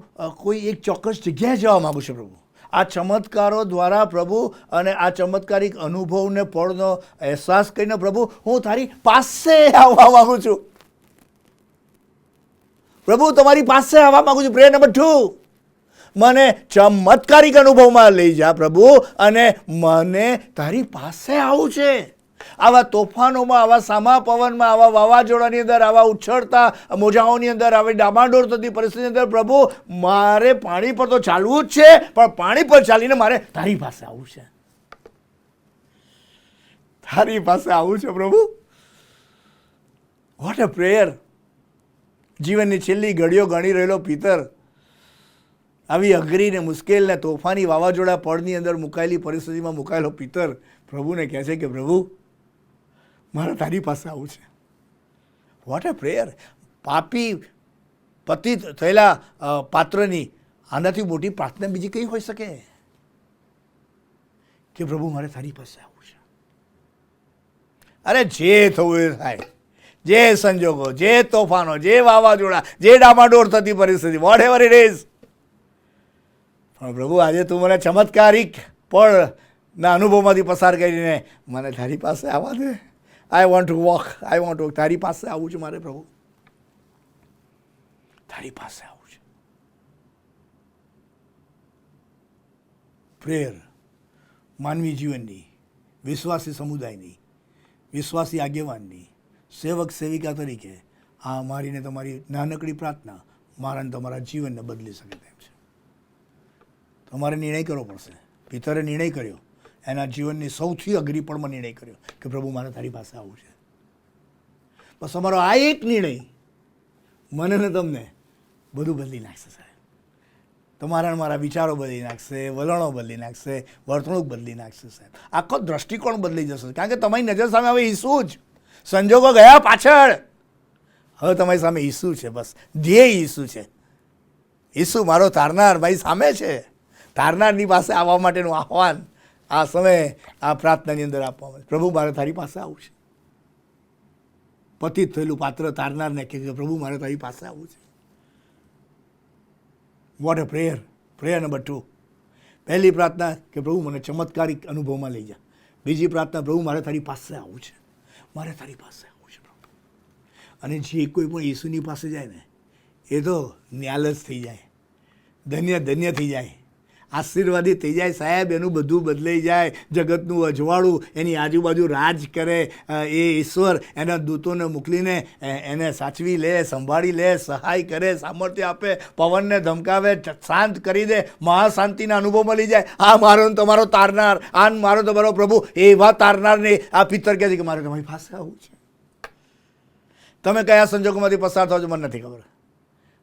કોઈ એક ચોક્કસ જગ્યાએ જવા માગું છું પ્રભુ. આ ચમત્કારો દ્વારા પ્રભુ અને આ ચમત્કારિક અનુભવને પળનો અહેસાસ કરીને પ્રભુ હું તારી પાસે આવવા માગું છું. પ્રભુ તમારી પાસે આવવા માગું છું. પ્રેયર નંબર 2, મને ચમત્કારિક અનુભવમાં લઈ જા પ્રભુ, અને મને તારી પાસે આવું છે. આવા તોફાનોમાં, આવા સામા પવનમાં, આવા વાવાઝોડાની અંદર, આવા ઉછળતા મોજાઓની અંદર, આવી ડામાડોળ થતી પરિસ્થિતિની અંદર પ્રભુ મારે પાણી પર તો ચાલવું જ છે, પણ પાણી પર ચાલીને મારે તારી પાસે આવવું છે. તારી પાસે આવું છે પ્રભુ. What a prayer. જીવનની છેલ્લી ઘડીઓ ગણી રહેલો પિતર આવી અઘરી ને મુશ્કેલ ને તોફાની વાવાઝોડા પડની અંદર મુકાયેલી પરિસ્થિતિમાં મુકાયેલો પિતર પ્રભુને કહે છે કે પ્રભુ મારે તારી પાસે આવું છે. What a prayer. પાપી પતિત થયેલા પાત્રની આનાથી મોટી પ્રાર્થના બીજી કઈ હોઈ શકે કે પ્રભુ મારે તારી પાસે આવવું છે. અરે જે થવું એ થાય, જે સંજોગો, જે તોફાનો, જે વાવાઝોડા, જે ડામાડોળ થતી પરિસ્થિતિ, વોટ એવર ઇટ ઇઝ, પણ પ્રભુ આજે તું મને ચમત્કારિક પળના અનુભવમાંથી પસાર કરીને મને તારી પાસે આવવા દે. I want to walk, I want to. તારી પાસે આવવું છે મારે પ્રભુ, તારી પાસે આવવું છે. પ્રેયર માનવી જીવનની, વિશ્વાસી સમુદાયની, વિશ્વાસી આગેવાનની, સેવક સેવિકા તરીકે આ મારી ને તમારી નાનકડી પ્રાર્થના મારા ને તમારા જીવનને બદલી શકે તેમ છે. તમારે નિર્ણય કરવો પડશે. પિતરે નિર્ણય કર્યો, એના જીવનની સૌથી અઘરી પળમાં નિર્ણય કર્યો કે પ્રભુ મારે તારી પાસે આવવું છે. બસ અમારો આ એક નિર્ણય મને ને તમને બધું બદલી નાખશે સાહેબ. તમારા મારા વિચારો બદલી નાખશે, વલણો બદલી નાખશે, વર્તણૂક બદલી નાખશે સાહેબ. આખો દ્રષ્ટિકોણ બદલી જશે, કારણ કે તમારી નજર સામે હવે ઈસુ જ. સંજોગો ગયા પાછળ, હવે તમારી સામે ઈસુ છે. બસ ધ્યેય ઈસુ છે. ઈસુ મારો તારનાર મારી સામે છે. તારનારની પાસે આવવા માટેનું આહવાન આ સમયે આ પ્રાર્થનાની અંદર આપવામાં આવે. પ્રભુ મારે તારી પાસે આવવું છે. પતિત થયેલું પાત્ર તારનારને કહે કે પ્રભુ મારે તારી પાસે આવવું છે. What a prayer. Prayer number 2. પહેલી પ્રાર્થના કે પ્રભુ મને ચમત્કારિક અનુભવમાં લઈ જા. બીજી પ્રાર્થના પ્રભુ મારે તારી પાસે આવવું છે, મારે તારી પાસે આવવું છે પ્રભુ. અને જે કોઈ પણ ઈસુની પાસે જાય ને એ તો ન્યાલ જ થઈ જાય, ધન્ય ધન્ય થઈ જાય, આશીર્વાદિત થઈ જાય સાહેબ. એનું બધું બદલાઈ જાય, જગતનું અજવાળું એની આજુબાજુ રાજ કરે. એ ઈશ્વર એના દૂતોને મોકલીને એને સાચવી લે, સંભાળી લે, સહાય કરે, સામર્થ્ય આપે, પવનને ધમકાવે, શાંત કરી દે, મહાશાંતિના અનુભવમાં લઈ જાય. આ મારો તમારો તારનાર, આ મારો તમારો પ્રભુ. એવા તારનારને આ પિતર કહે છે કે મારે તમારી પાસે આવવું છે. તમે કયા સંજોગોમાંથી પસાર થાવ છો મને નથી ખબર,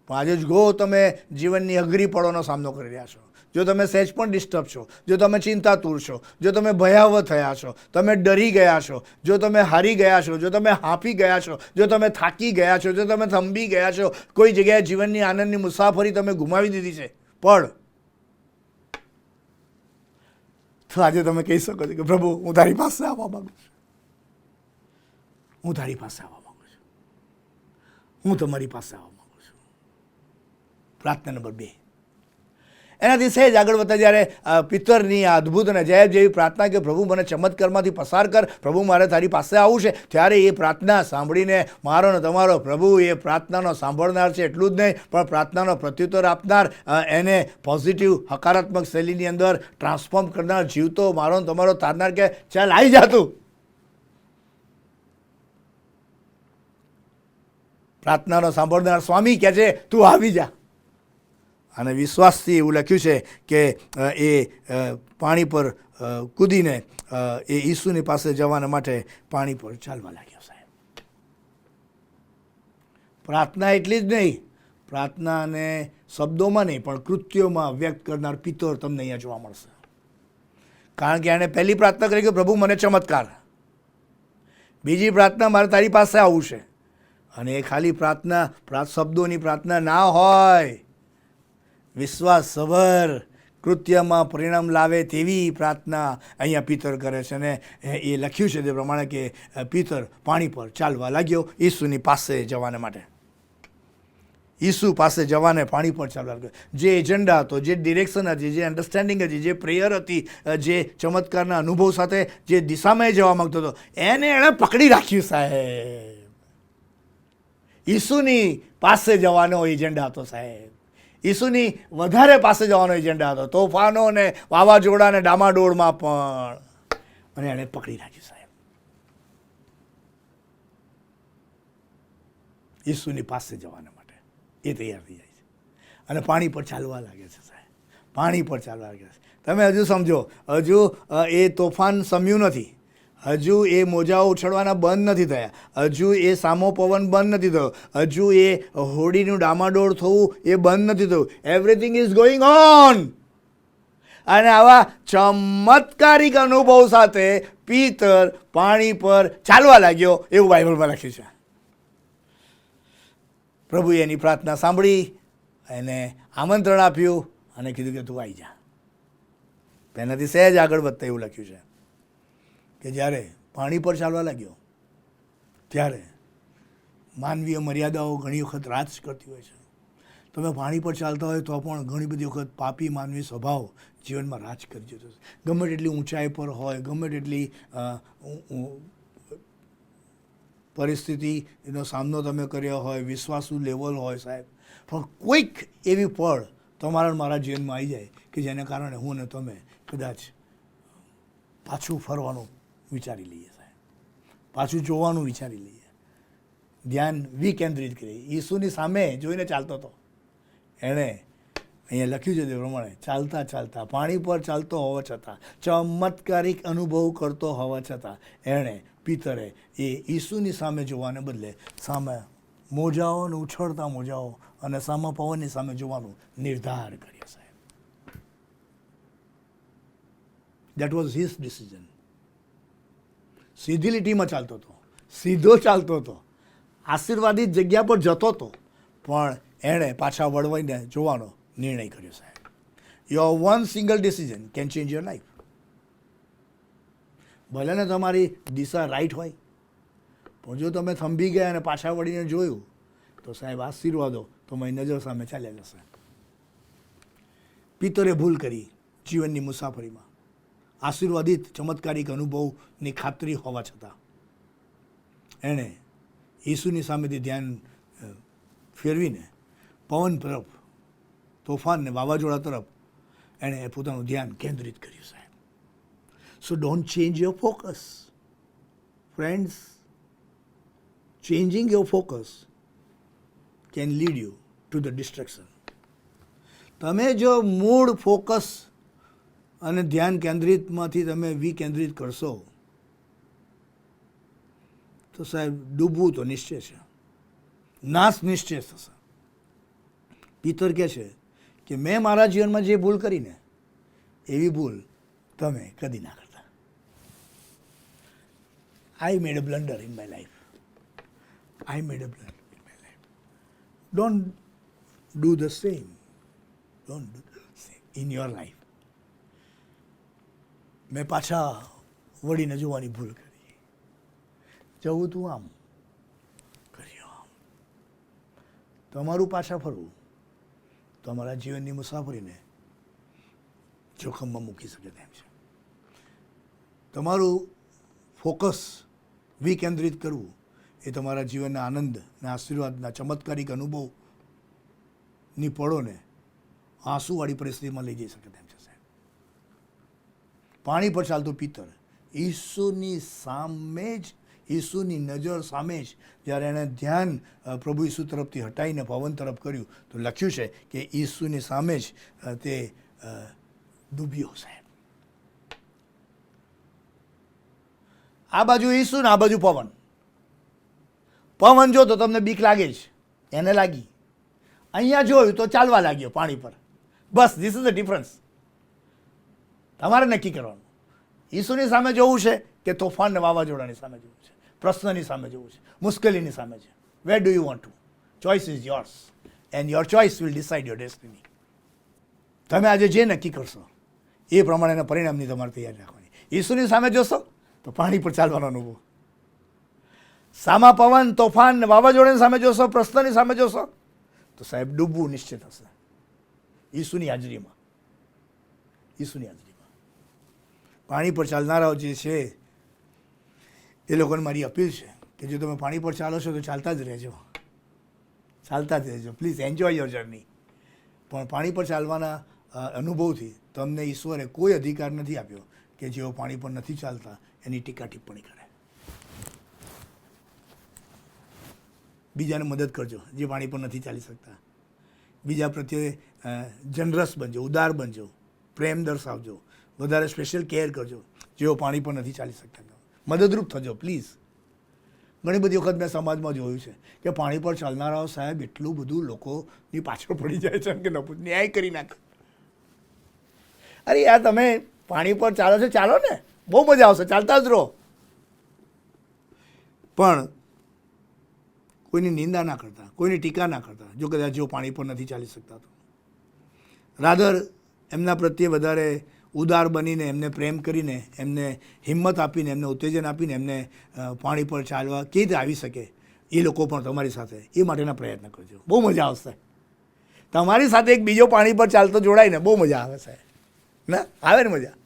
પણ આજે જ ગો તમે જીવનની અઘરી પળોનો સામનો કરી રહ્યા છો. જો તમે સહેજ પણ ડિસ્ટર્બ છો, જો તમે ચિંતાતુર છો, જો તમે ભયાવહ થયા છો, તમે ડરી ગયા છો, જો તમે હારી ગયા છો, જો તમે હાંફી ગયા છો, જો તમે થાકી ગયા છો, જો તમે થંભી ગયા છો, કોઈ જગ્યાએ જીવનની આનંદની મુસાફરી તમે ગુમાવી દીધી છે, પણ તો આજે તમે કહી શકો છો કે પ્રભુ હું તારી પાસે આવવા માંગુ છું, હું તારી પાસે આવવા માંગુ છું, હું તમારી પાસે આવવા માંગુ છું. પ્રાર્થના નંબર 2. એનાથી સહેજ આગળ વધતા જ્યારે પિતરની આ અદ્ભુત અને અજાયબ જેવી પ્રાર્થના કે પ્રભુ મને ચમત્કારમાંથી પસાર કર, પ્રભુ મારે તારી પાસે આવવું છે, ત્યારે એ પ્રાર્થના સાંભળીને મારો ને તમારો પ્રભુ એ પ્રાર્થનાનો સાંભળનાર છે એટલું જ નહીં, પણ પ્રાર્થનાનો પ્રત્યુત્તર આપનાર, એને પોઝિટિવ હકારાત્મક શૈલીની અંદર ટ્રાન્સફોર્મ કરનાર, જીવતો મારો ને તમારો તારનાર કે ચાલ આવી જા તું. પ્રાર્થનાનો સાંભળનાર સ્વામી કહે છે તું આવી જા. અને વિશ્વાસથી એવું લખ્યું છે કે એ પાણી પર કૂદીને એ ઈસુની પાસે જવાના માટે પાણી પર ચાલવા લાગ્યો સાહેબ. પ્રાર્થના એટલી જ નહીં, પ્રાર્થનાને શબ્દોમાં નહીં પણ કૃત્યોમાં વ્યક્ત કરનાર પિતર તમને અહીંયા જોવા મળશે. કારણ કે એણે પહેલી પ્રાર્થના કરી કે પ્રભુ મને ચમત્કાર, બીજી પ્રાર્થના મારે તારી પાસે આવવું છે. અને એ ખાલી પ્રાર્થના શબ્દોની પ્રાર્થના ના હોય, વિશ્વાસ સભર કૃત્યમાં પરિણામ લાવે તેવી પ્રાર્થના અહીંયા પિતર કરે છે. અને એ લખ્યું છે તે પ્રમાણે કે પિતર પાણી પર ચાલવા લાગ્યો ઈસુની પાસે જવાને માટે. ઈસુ પાસે જવાને પાણી પર ચાલવા લાગ્યો. જે એજન્ડા હતો, જે ડિરેક્શન હતી, જે અન્ડરસ્ટેન્ડિંગ હતી, જે પ્રેયર હતી, જે ચમત્કારના અનુભવ સાથે જે દિશામાં જવા માંગતો હતો, એને એણે પકડી રાખ્યું સાહેબ. ઈસુની પાસે જવાનો એજન્ડા હતો સાહેબ. ઈસુની વધારે પાસે જવાનો એજન્ડા હતો, તોફાનો ને વાવાઝોડા ને ડામાડોળમાં પણ, અને એણે પકડી રાખ્યું સાહેબ. ઈસુની પાસે જવાના માટે એ તૈયાર થઈ જાય છે અને પાણી પર ચાલવા લાગે છે સાહેબ. પાણી પર ચાલવા લાગે છે. તમે હજુ સમજો, હજુ એ તોફાન શમ્યું નથી, હજુ એ મોજાઓ ઉછળવાના બંધ નથી થયા, હજુ એ સામો પવન બંધ નથી થયો, હજુ એ હોડીનું ડામાડોળ થવું એ બંધ નથી થયું. Everything is going on. અને આવા ચમત્કારિક અનુભવ સાથે પીતર પાણી પર ચાલવા લાગ્યો એવું બાઇબલમાં લખ્યું છે. પ્રભુએ એની પ્રાર્થના સાંભળી, એને આમંત્રણ આપ્યું અને કીધું કે તું આવી જા. તેનાથી સહેજ આગળ વધતા એવું લખ્યું છે કે જ્યારે પાણી પર ચાલવા લાગ્યો ત્યારે માનવીય મર્યાદાઓ ઘણી વખત રાજ કરતી હોય છે. તમે પાણી પર ચાલતા હોય તો પણ ઘણી બધી વખત પાપી માનવી સ્વભાવ જીવનમાં રાજ કરી જતો છે. ગમે તેટલી ઊંચાઈ પર હોય, ગમે તેટલી પરિસ્થિતિનો સામનો તમે કર્યો હોય, વિશ્વાસુ લેવલ હોય સાહેબ, પણ કોઈક એવી પળ તમારા મારા જીવનમાં આવી જાય કે જેને કારણે હું ને તમે કદાચ પાછું ફરવાનું વિચારી લઈએ સાહેબ, પાછું જોવાનું વિચારી લઈએ, ધ્યાન વિકેન્દ્રિત કરીએ. ઈસુની સામે જોઈને ચાલતો હતો. એણે અહીંયા લખ્યું છે તે પ્રમાણે ચાલતા ચાલતા, પાણી પર ચાલતો હોવા છતાં, ચમત્કારિક અનુભવ કરતો હોવા છતાં એણે પિતરે એ ઈસુની સામે જોવાને બદલે સામે મોજાઓ અને ઉછળતા મોજાઓ અને સામા પવનની સામે જોવાનો નિર્ધાર કર્યો સાહેબ. That was his decision. સીધી લીટીમાં ચાલતો હતો, સીધો ચાલતો હતો, આશીર્વાદિત જગ્યા પર જતો હતો, પણ એણે પાછા વળવાઈને જોવાનો નિર્ણય કર્યો સાહેબ. Your one single decision can change your life. ભલે ને તમારી દિશા રાઈટ હોય, પણ જો તમે થંભી ગયા અને પાછા વળીને જોયું તો સાહેબ આશીર્વાદો તમારી નજર સામે ચાલ્યા જશે. પિતરે ભૂલ કરી જીવનની મુસાફરીમાં. આશીર્વાદિત ચમત્કારિક અનુભવની ખાતરી હોવા છતાં એણે ઈસુની સામેથી ધ્યાન ફેરવીને પવન તરફ, તોફાન ને વાવાઝોડા તરફ એણે પોતાનું ધ્યાન કેન્દ્રિત કર્યું સાહેબ. સો don't change your focus friends. Changing your focus can lead you to the destruction. તમે જો મૂળ ફોકસ અને ધ્યાન કેન્દ્રિતમાંથી તમે વિકેન્દ્રિત કરશો તો સાહેબ ડૂબવું તો નિશ્ચય છે, નાશ નિશ્ચય થશે. પિતર કહે છે કે મેં મારા જીવનમાં જે ભૂલ કરીને એવી ભૂલ તમે કદી ના કરતા. I made a blunder in my life. I made a blunder in my life. Don't do the same. Don't do the same in your life. મેં પાછા વળીને જોવાની ભૂલ કરી. જવું તું આમ, કર્યું આમ. તમારું પાછા ફરવું તમારા જીવનની મુસાફરીને જોખમમાં મૂકી શકે તેમ છે. તમારું ફોકસ વિકેન્દ્રિત કરવું એ તમારા જીવનના આનંદના, આશીર્વાદના, ચમત્કારિક અનુભવની પળોને આંસુવાળી પરિસ્થિતિમાં લઈ જઈ શકે તેમ છે સાહેબ. પાણી પર ચાલતું પિતર ઈસુની સામે જ, ઈસુની નજર સામે જ જ્યારે એણે ધ્યાન પ્રભુ ઈસુ તરફથી હટાવીને પવન તરફ કર્યું તો લખ્યું છે કે ઈસુની સામે જ તે ડૂબ્યો સાહેબ. આ બાજુ ઈસુ ને આ બાજુ પવન. પવન જો તો તમને બીક લાગે જ, એને લાગી. અહીંયા જોયું તો ચાલવા લાગ્યો પાણી પર. બસ ધીસ ઇઝ ધ ડિફરન્સ. તમારે નક્કી કરવાનું ઈસુની સામે જોવું છે કે તોફાન ને વાવાઝોડાની સામે જોવું છે, પ્રશ્નની સામે જોવું છે, મુશ્કેલીની સામે છે. Where do you want to? Choice is yours and your choice will decide your destiny. તમે આજે જે નક્કી કરશો એ પ્રમાણેના પરિણામની તમારે તૈયાર રાખવાની. ઈસુની સામે જોશો તો પાણી પર ચાલવાનો અનુભવ, સામા પવન, તોફાન, વાવાઝોડાની સામે જોશો, પ્રશ્નની સામે જોશો તો સાહેબ ડૂબવું નિશ્ચિત હશે. ઈસુની હાજરીમાં, ઈસુની હાજરીમાં. પાણી પર ચાલનારાઓ જે છે એ લોકોને મારી અપીલ છે કે જો તમે પાણી પર ચાલો છો તો ચાલતા જ રહેજો, ચાલતા જ રહેજો. Please enjoy your journey. પણ પાણી પર ચાલવાના અનુભવથી તમને ઈશ્વરે કોઈ અધિકાર નથી આપ્યો કે જેઓ પાણી પર નથી ચાલતા એની ટીકા ટિપ્પણી કરે. બીજાને મદદ કરજો જે પાણી પર નથી ચાલી શકતા. બીજા પ્રત્યે જનરસ બનજો, ઉદાર બનજો, પ્રેમ દર્શાવજો, વધારે સ્પેશિયલ કેર કરજો જેઓ પાણી પર નથી ચાલી શકતા. મદદરૂપ થજો પ્લીઝ. ઘણી બધી વખત મેં સમાજમાં જોયું છે કે પાણી પર ચાલનારાઓ સાહેબ એટલું બધું લોકોની પાછળ પડી જાય છે કે ન્યાય કરી નાખે. અરે યાર, તમે પાણી પર ચાલો છો, ચાલો ને, બહુ મજા આવશે, ચાલતા જ રહો. પણ કોઈની નિંદા ના કરતા, કોઈની ટીકા ના કરતા, જો કદાચ જેઓ પાણી પર નથી ચાલી શકતા તો રાધર એમના પ્રત્યે વધારે ઉદાર બનીને, એમને પ્રેમ કરીને, એમને હિંમત આપીને, એમને ઉત્તેજન આપીને એમને પાણી પર ચાલવા કેવી રીતે આવી શકે એ લોકો પણ તમારી સાથે એ માટેના પ્રયત્ન કરજો. બહુ મજા આવશે. તમારી સાથે એક બીજો પાણી પર ચાલતો જોડાય ને બહુ મજા આવે સાહેબ. ના આવે ને મજા.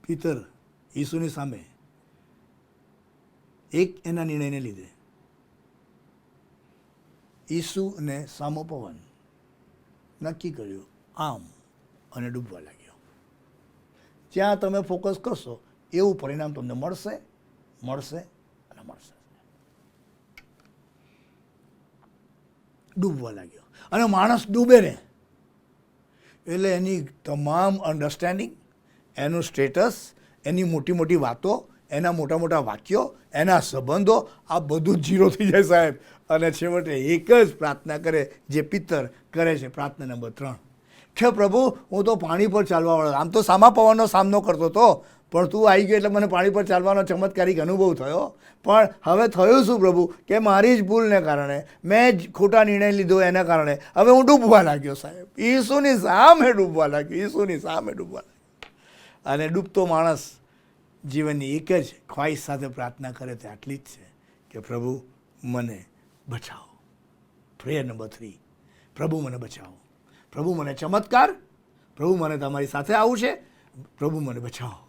પિતર ઈસુની સામે એક એના નિર્ણયને લીધે ઈસુ અને સામો પવન નક્કી કર્યું આમ અને ડૂબવા લાગ્યો. જ્યાં તમે ફોકસ કરશો એવું પરિણામ તમને મળશે, મળશે અને મળશે. ડૂબવા લાગ્યો. અને માણસ ડૂબે ને એટલે એની તમામ અન્ડરસ્ટેન્ડિંગ, એનું સ્ટેટસ, એની મોટી મોટી વાતો, એના મોટા મોટા વાક્યો, એના સંબંધો, આ બધું જ ઝીરો થઈ જાય સાહેબ. અને છેવટે એક જ પ્રાર્થના કરે જે પિત્તર કરે છે, પ્રાર્થના નંબર 3 કે પ્રભુ હું તો પાણી પર ચાલવાવાળો, આમ તો સામા પવનનો સામનો કરતો હતો, પણ તું આવી ગયો એટલે મને પાણી પર ચાલવાનો ચમત્કારિક અનુભવ થયો. પણ હવે થયું શું પ્રભુ કે મારી જ ભૂલને કારણે, મેં જ ખોટા નિર્ણય લીધો એના કારણે હવે હું ડૂબવા લાગ્યો સાહેબ. ઈસુની સામે ડૂબવા લાગ્યો, ઈસુની સામે ડૂબવા લાગ્યો. અને ડૂબતો માણસ જીવનની એક જ ખ્વાહિશ સાથે પ્રાર્થના કરે તે આટલી જ છે કે પ્રભુ મને બચાવો. પ્રેયર નંબર 3, પ્રભુ મને બચાવો, પ્રભુ મને ચમત્કાર, પ્રભુ મને તમારી સાથે આવું છે, પ્રભુ મને બચાવો,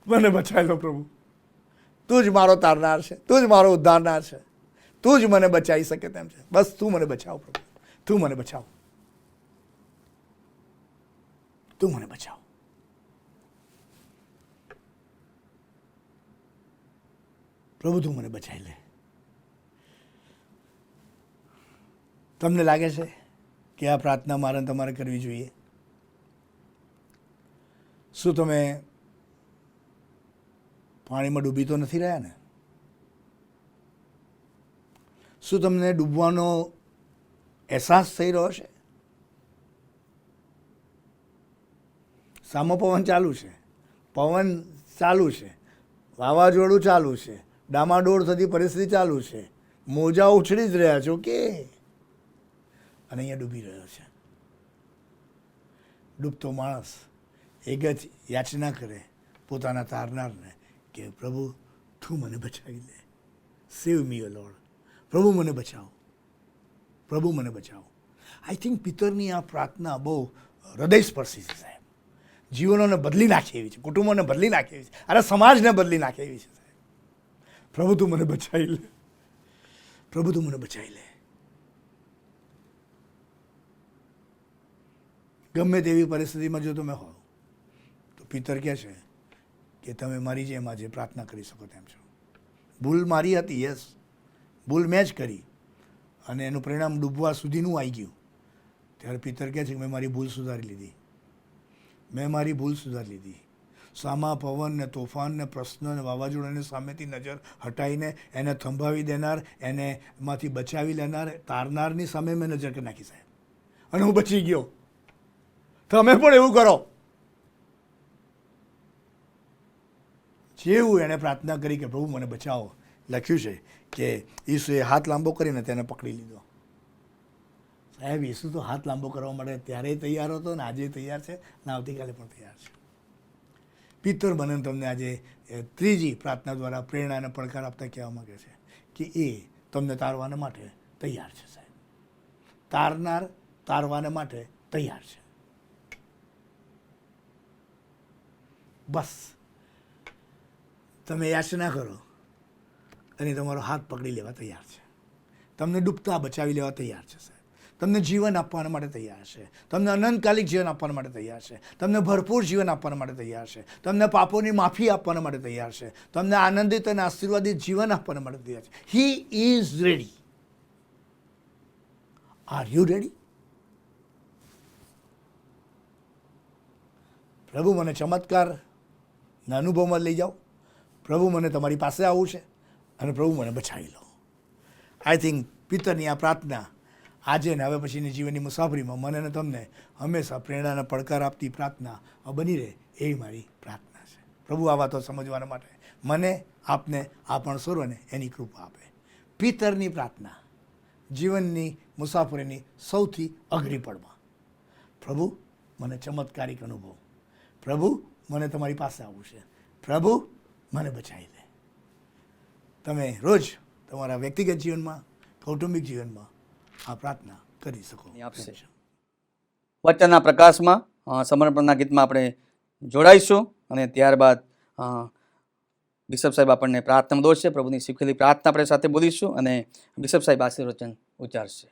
મને બચાવી લો પ્રભુ. તું જ મારો તારનાર છે, તું જ મારો ઉદ્ધારનાર છે, તું જ મને બચાવી શકે તેમ છે. બસ તું મને બચાવ પ્રભુ, તું મને બચાવ, તું મને બચાવ. પ્રભુ તું મને બચાવી લે. તમને લાગે છે કે આ પ્રાર્થના મારે તમારે કરવી જોઈએ? શું તમે પાણીમાં ડૂબી તો નથી રહ્યા ને? શું તમને ડૂબવાનો અહેસાસ થઈ રહ્યો છે? સામો પવન ચાલુ છે, પવન ચાલુ છે, વાવાઝોડું ચાલુ છે, ડામાડોળ થતી પરિસ્થિતિ ચાલુ છે, મોજા ઉછળી જ રહ્યા છો કે અને અહીંયા ડૂબી રહ્યો છે. ડૂબતો માણસ એક જ યાચના કરે પોતાના તારનારને કે પ્રભુ તું મને બચાવી લે, સેવ મી લોર્ડ, પ્રભુ મને બચાવો, પ્રભુ મને બચાવો. આઈ થિંક પિતરની આ પ્રાર્થના બહુ હૃદયસ્પર્શી છે સાહેબ. જીવનોને બદલી નાખે એવી છે, કુટુંબોને બદલી નાખે એવી છે, અરે સમાજને બદલી નાખે એવી છે સાહેબ. પ્રભુ તું મને બચાવી લે, પ્રભુ તું મને બચાવી લે. ગમે તેવી પરિસ્થિતિમાં જો તમે હો તો પિતર કહે છે કે તમે મારી જેમ આજે પ્રાર્થના કરી શકો તેમ છો. ભૂલ મારી હતી, યસ, ભૂલ મેં જ કરી અને એનું પરિણામ ડૂબવા સુધીનું આવી ગયું. ત્યારે પિતર કહે છે કે મેં મારી ભૂલ સુધારી લીધી, મેં મારી ભૂલ સુધારી લીધી. સામા પવન ને તોફાન ને પ્રશ્ન ને વાવાઝોડાની સામેથી નજર હટાવીને એને થંભાવી દેનાર, એને માંથી બચાવી લેનાર તારનારની સામે મેં નજર કરી નાખી સાહેબ, અને હું બચી ગયો. તમે પણ એવું કરો. જેવું એણે પ્રાર્થના કરી કે પ્રભુ મને બચાવો, લખ્યું છે કે ઈસુએ હાથ લાંબો કરીને તેને પકડી લીધો. સાહેબ ઈસુ તો હાથ લાંબો કરવા માટે ત્યારે તૈયાર હતો ને આજે તૈયાર છે ને આવતીકાલે પણ તૈયાર છે. પિત્તર બને તમને આજે ત્રીજી પ્રાર્થના દ્વારા પ્રેરણા અને પડકાર આપતા કહેવા માંગે છે કે એ તમને તારવાને માટે તૈયાર છે સાહેબ. તારનાર તારવાને માટે તૈયાર છે. બસ તમે યાચના કરો અને તમારો હાથ પકડી લેવા તૈયાર છે. તમને ડૂબતા બચાવી લેવા તૈયાર છે સાહેબ. તમને જીવન આપવા માટે તૈયાર છે, તમને અનંતકાલિક જીવન આપવા માટે તૈયાર છે, તમને ભરપૂર જીવન આપવા માટે તૈયાર છે, તમને પાપોની માફી આપવા માટે તૈયાર છે, તમને આનંદિત અને આશીર્વાદિત જીવન આપવા માટે તૈયાર છે. He is ready. Are you ready? પ્રભુ મને ચમત્કાર, ના અનુભવમાં લઈ જાઓ. પ્રભુ મને તમારી પાસે આવવું છે અને પ્રભુ મને બચાવી લો. આઈ થિંક પિતરની આ પ્રાર્થના આજે ને હવે પછીની જીવનની મુસાફરીમાં મને અને તમને હંમેશા પ્રેરણાના પડકાર આપતી પ્રાર્થના બની રહે એવી મારી પ્રાર્થના છે. પ્રભુ આ વાતો સમજવાના માટે મને, આપને, આપણ સર્વને એની કૃપા આપે. પિતરની પ્રાર્થના જીવનની મુસાફરીની સૌથી અઘરી પળમાં, પ્રભુ મને ચમત્કારિક અનુભવ, પ્રભુ મને તમારી પાસે આવવું છે, પ્રભુ મને બચાવી લે. તમે રોજ તમારા વ્યક્તિગત જીવનમાં, કૌટુંબિક જીવનમાં આ પ્રાર્થના કરી શકો. આપશે વચનના પ્રકાશમાં સમર્પણના ગીતમાં આપણે જોડાઈશું અને ત્યારબાદ બિશપ સાહેબ આપણને પ્રાર્થના દોરશે. પ્રભુની શીખેલી પ્રાર્થના આપણે સાથે બોલીશું અને બિશપ સાહેબ આશીર્વચન ઉચ્ચારશે.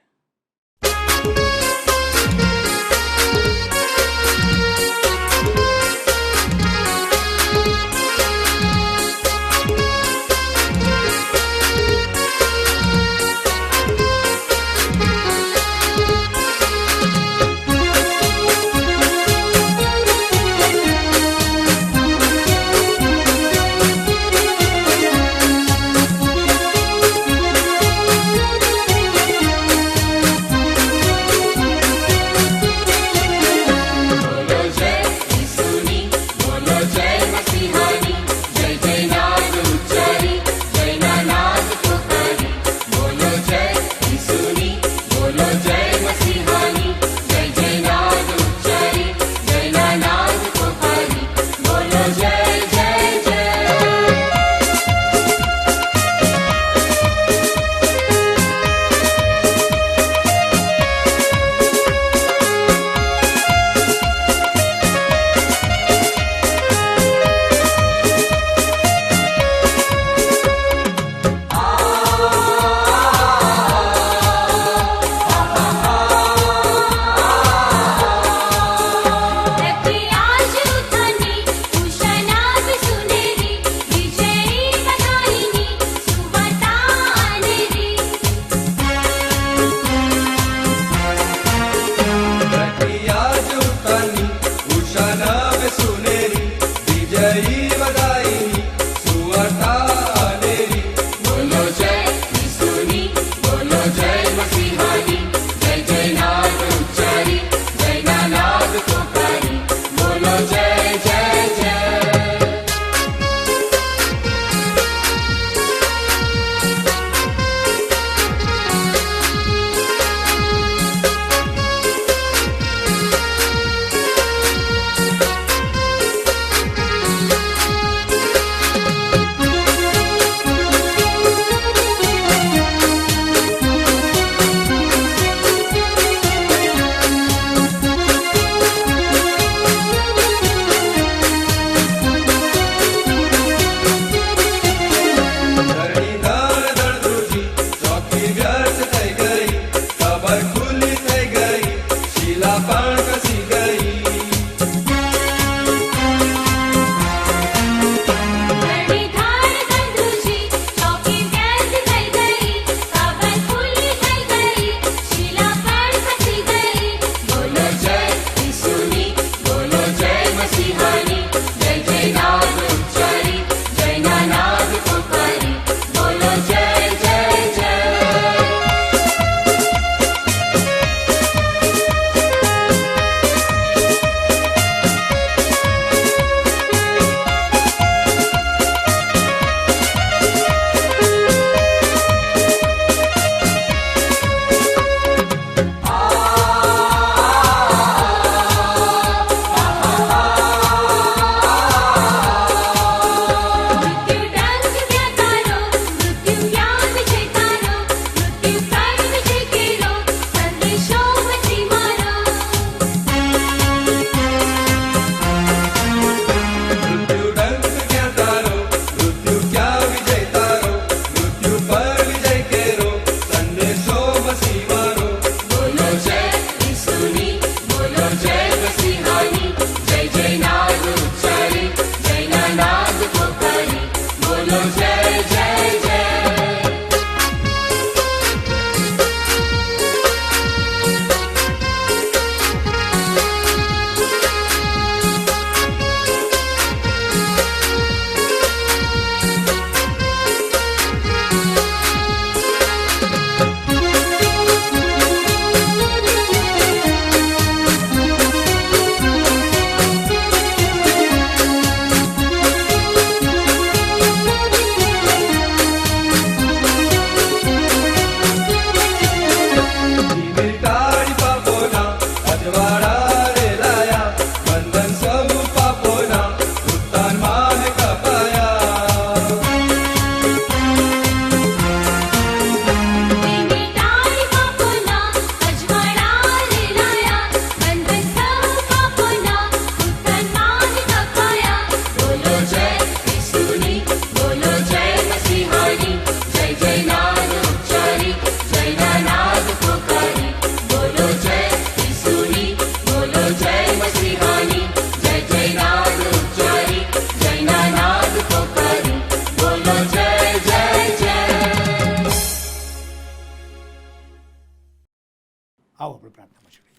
આવો આપણે પ્રાર્થનામાં જોડીએ.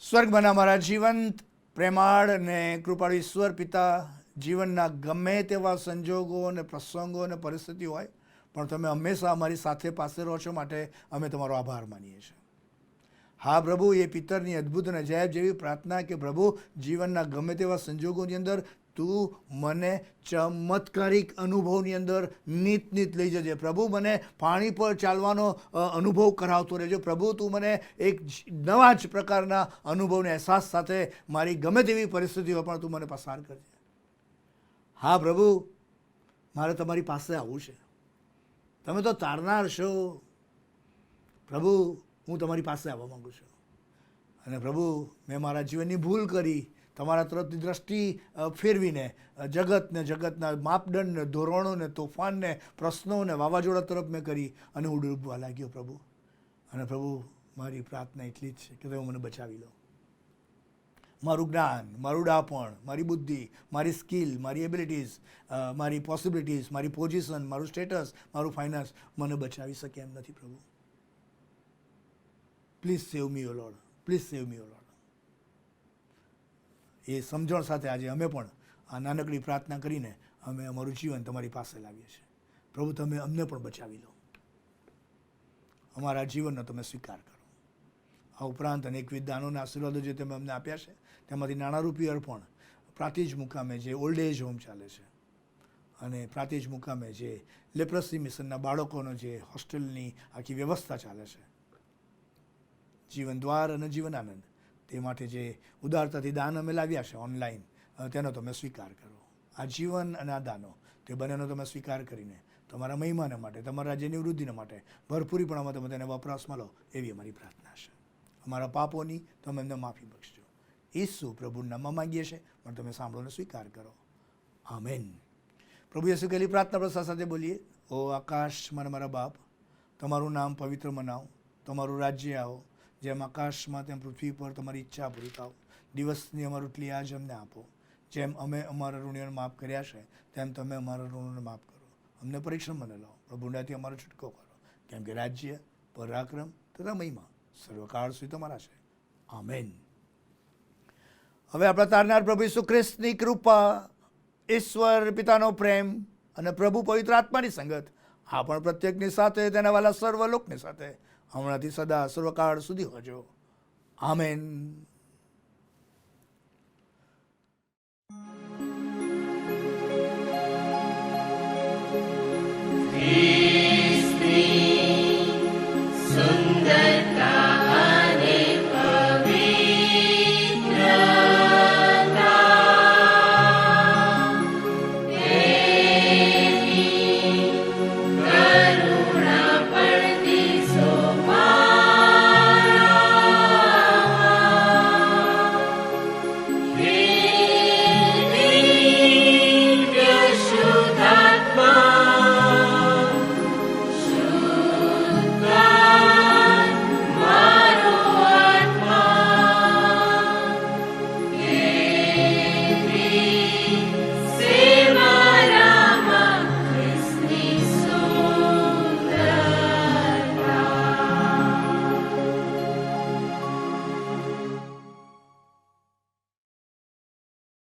સ્વર્ગમાં અમારા જીવંત પ્રેમાળ અને કૃપાળુ ઈશ્વર પિતા, જીવનના ગમે તેવા સંજોગો અને પ્રસંગો અને પરિસ્થિતિ હોય, પણ તમે હંમેશા અમારી સાથે પાસે રહો છો, માટે અમે તમારો આભાર માનીએ છીએ. હા પ્રભુ, એ પિતરની અદ્ભુત અને અજાયબ જેવી પ્રાર્થના કે પ્રભુ, જીવનના ગમે તેવા સંજોગોની અંદર તું મને ચમત્કારિક અનુભવની અંદર નીત લઈ જજે. પ્રભુ, મને પાણી પર ચાલવાનો અનુભવ કરાવતો રહેજો. પ્રભુ, તું મને એક નવા જ પ્રકારના અનુભવને અહેસાસ સાથે મારી ગમે તેવી પરિસ્થિતિઓ પણ તું મને પસાર કરજે. હા પ્રભુ, મારે તમારી પાસે આવવું છે. તમે તો તારનાર છો. પ્રભુ, હું તમારી પાસે આવવા માગું છું. અને પ્રભુ, મેં મારા જીવનની ભૂલ કરી, તમારા તરફથી દ્રષ્ટિ ફેરવીને જગતના માપદંડને, ધોરણોને, તોફાનને, પ્રશ્નોને, વાવાઝોડા તરફ મેં કરી અને હું ડૂબવા લાગ્યો પ્રભુ. અને પ્રભુ, મારી પ્રાર્થના એટલી જ છે કે તમે મને બચાવી લો. મારું જ્ઞાન, મારું ડાપણ, મારી બુદ્ધિ, મારી સ્કિલ, મારી એબિલિટીઝ, મારી પોસિબિલિટીઝ, મારી પોઝિશન, મારું સ્ટેટસ, મારું ફાઇનાન્સ મને બચાવી શકે એમ નથી પ્રભુ. Please save me O lord, please save me O lord. એ સમજણ સાથે આજે અમે પણ આ નાનકડી પ્રાર્થના કરીને અમે અમારું જીવન તમારી પાસે લાવીએ છીએ. પ્રભુ, તમે અમને પણ બચાવી લો. અમારા જીવનનો તમે સ્વીકાર કરો. આ ઉપરાંત અનેકવિધ દાનોના આશીર્વાદો જે તમે અમને આપ્યા છે, તેમાંથી નાણાંરૂપી અર્પણ પ્રાંતિજ મુકામે જે ઓલ્ડ એજ હોમ ચાલે છે, અને પ્રાંતિજ મુકામે જે લેપ્રસી મિશનના બાળકોનો જે હોસ્ટેલની આખી વ્યવસ્થા ચાલે છે, જીવન દ્વાર અને જીવન આનંદ, તે માટે જે ઉદારતાથી દાન અમે લાવ્યા છે ઓનલાઈન, તેનો તમે સ્વીકાર કરો. આ જીવન અને આ દાનો, તે બંનેનો તમે સ્વીકાર કરીને તમારા મહિમાને માટે, તમારા રાજ્યની વૃદ્ધિને માટે ભરપૂરીપણામાં તમે તેને વપરાશમાં લો, એવી અમારી પ્રાર્થના છે. અમારા પાપોની તમે એમને માફી બક્ષજો. ઈસુ પ્રભુના નામમાં માંગીએ છીએ, પણ તમે સાંભળોને સ્વીકાર કરો. આમેન. પ્રભુ યેસુ કહેલી પ્રાર્થના પ્રસાદ સાથે બોલીએ. ઓ આકાશમાં મારા બાપ, તમારું નામ પવિત્ર મનાવો, તમારું રાજ્ય આવો, જેમ આકાશમાં તેમ પૃથ્વી પર તમારી ઈચ્છા પૂરી થાવ. દિવસની અમારી રોટલી આજ અમને આપો. જેમ અમે અમારા ઋણીઓને માફ કર્યા છે, તેમ તમે અમારા ઋણોને માફ કરો. અમને પરીક્ષણમાં ન લાવો, પ્રભુનાથી અમારો છૂટકો કરો, કેમ કે રાજ્ય, પરાક્રમ તથા મહિમા સર્વકાળ સુધી તમારા છે. આમેન. હવે આપણા તારનાર પ્રભુ ઈસુ ખ્રિસ્તની કૃપા, ઈશ્વર પિતાનો પ્રેમ અને પ્રભુ પવિત્ર આત્માની સંગત આ પણ પ્રત્યેકની સાથે, તેના વાલા સર્વ લોકની સાથે હમણાંથી સદા સર્વકાળ સુધી હોજો. આમેન. He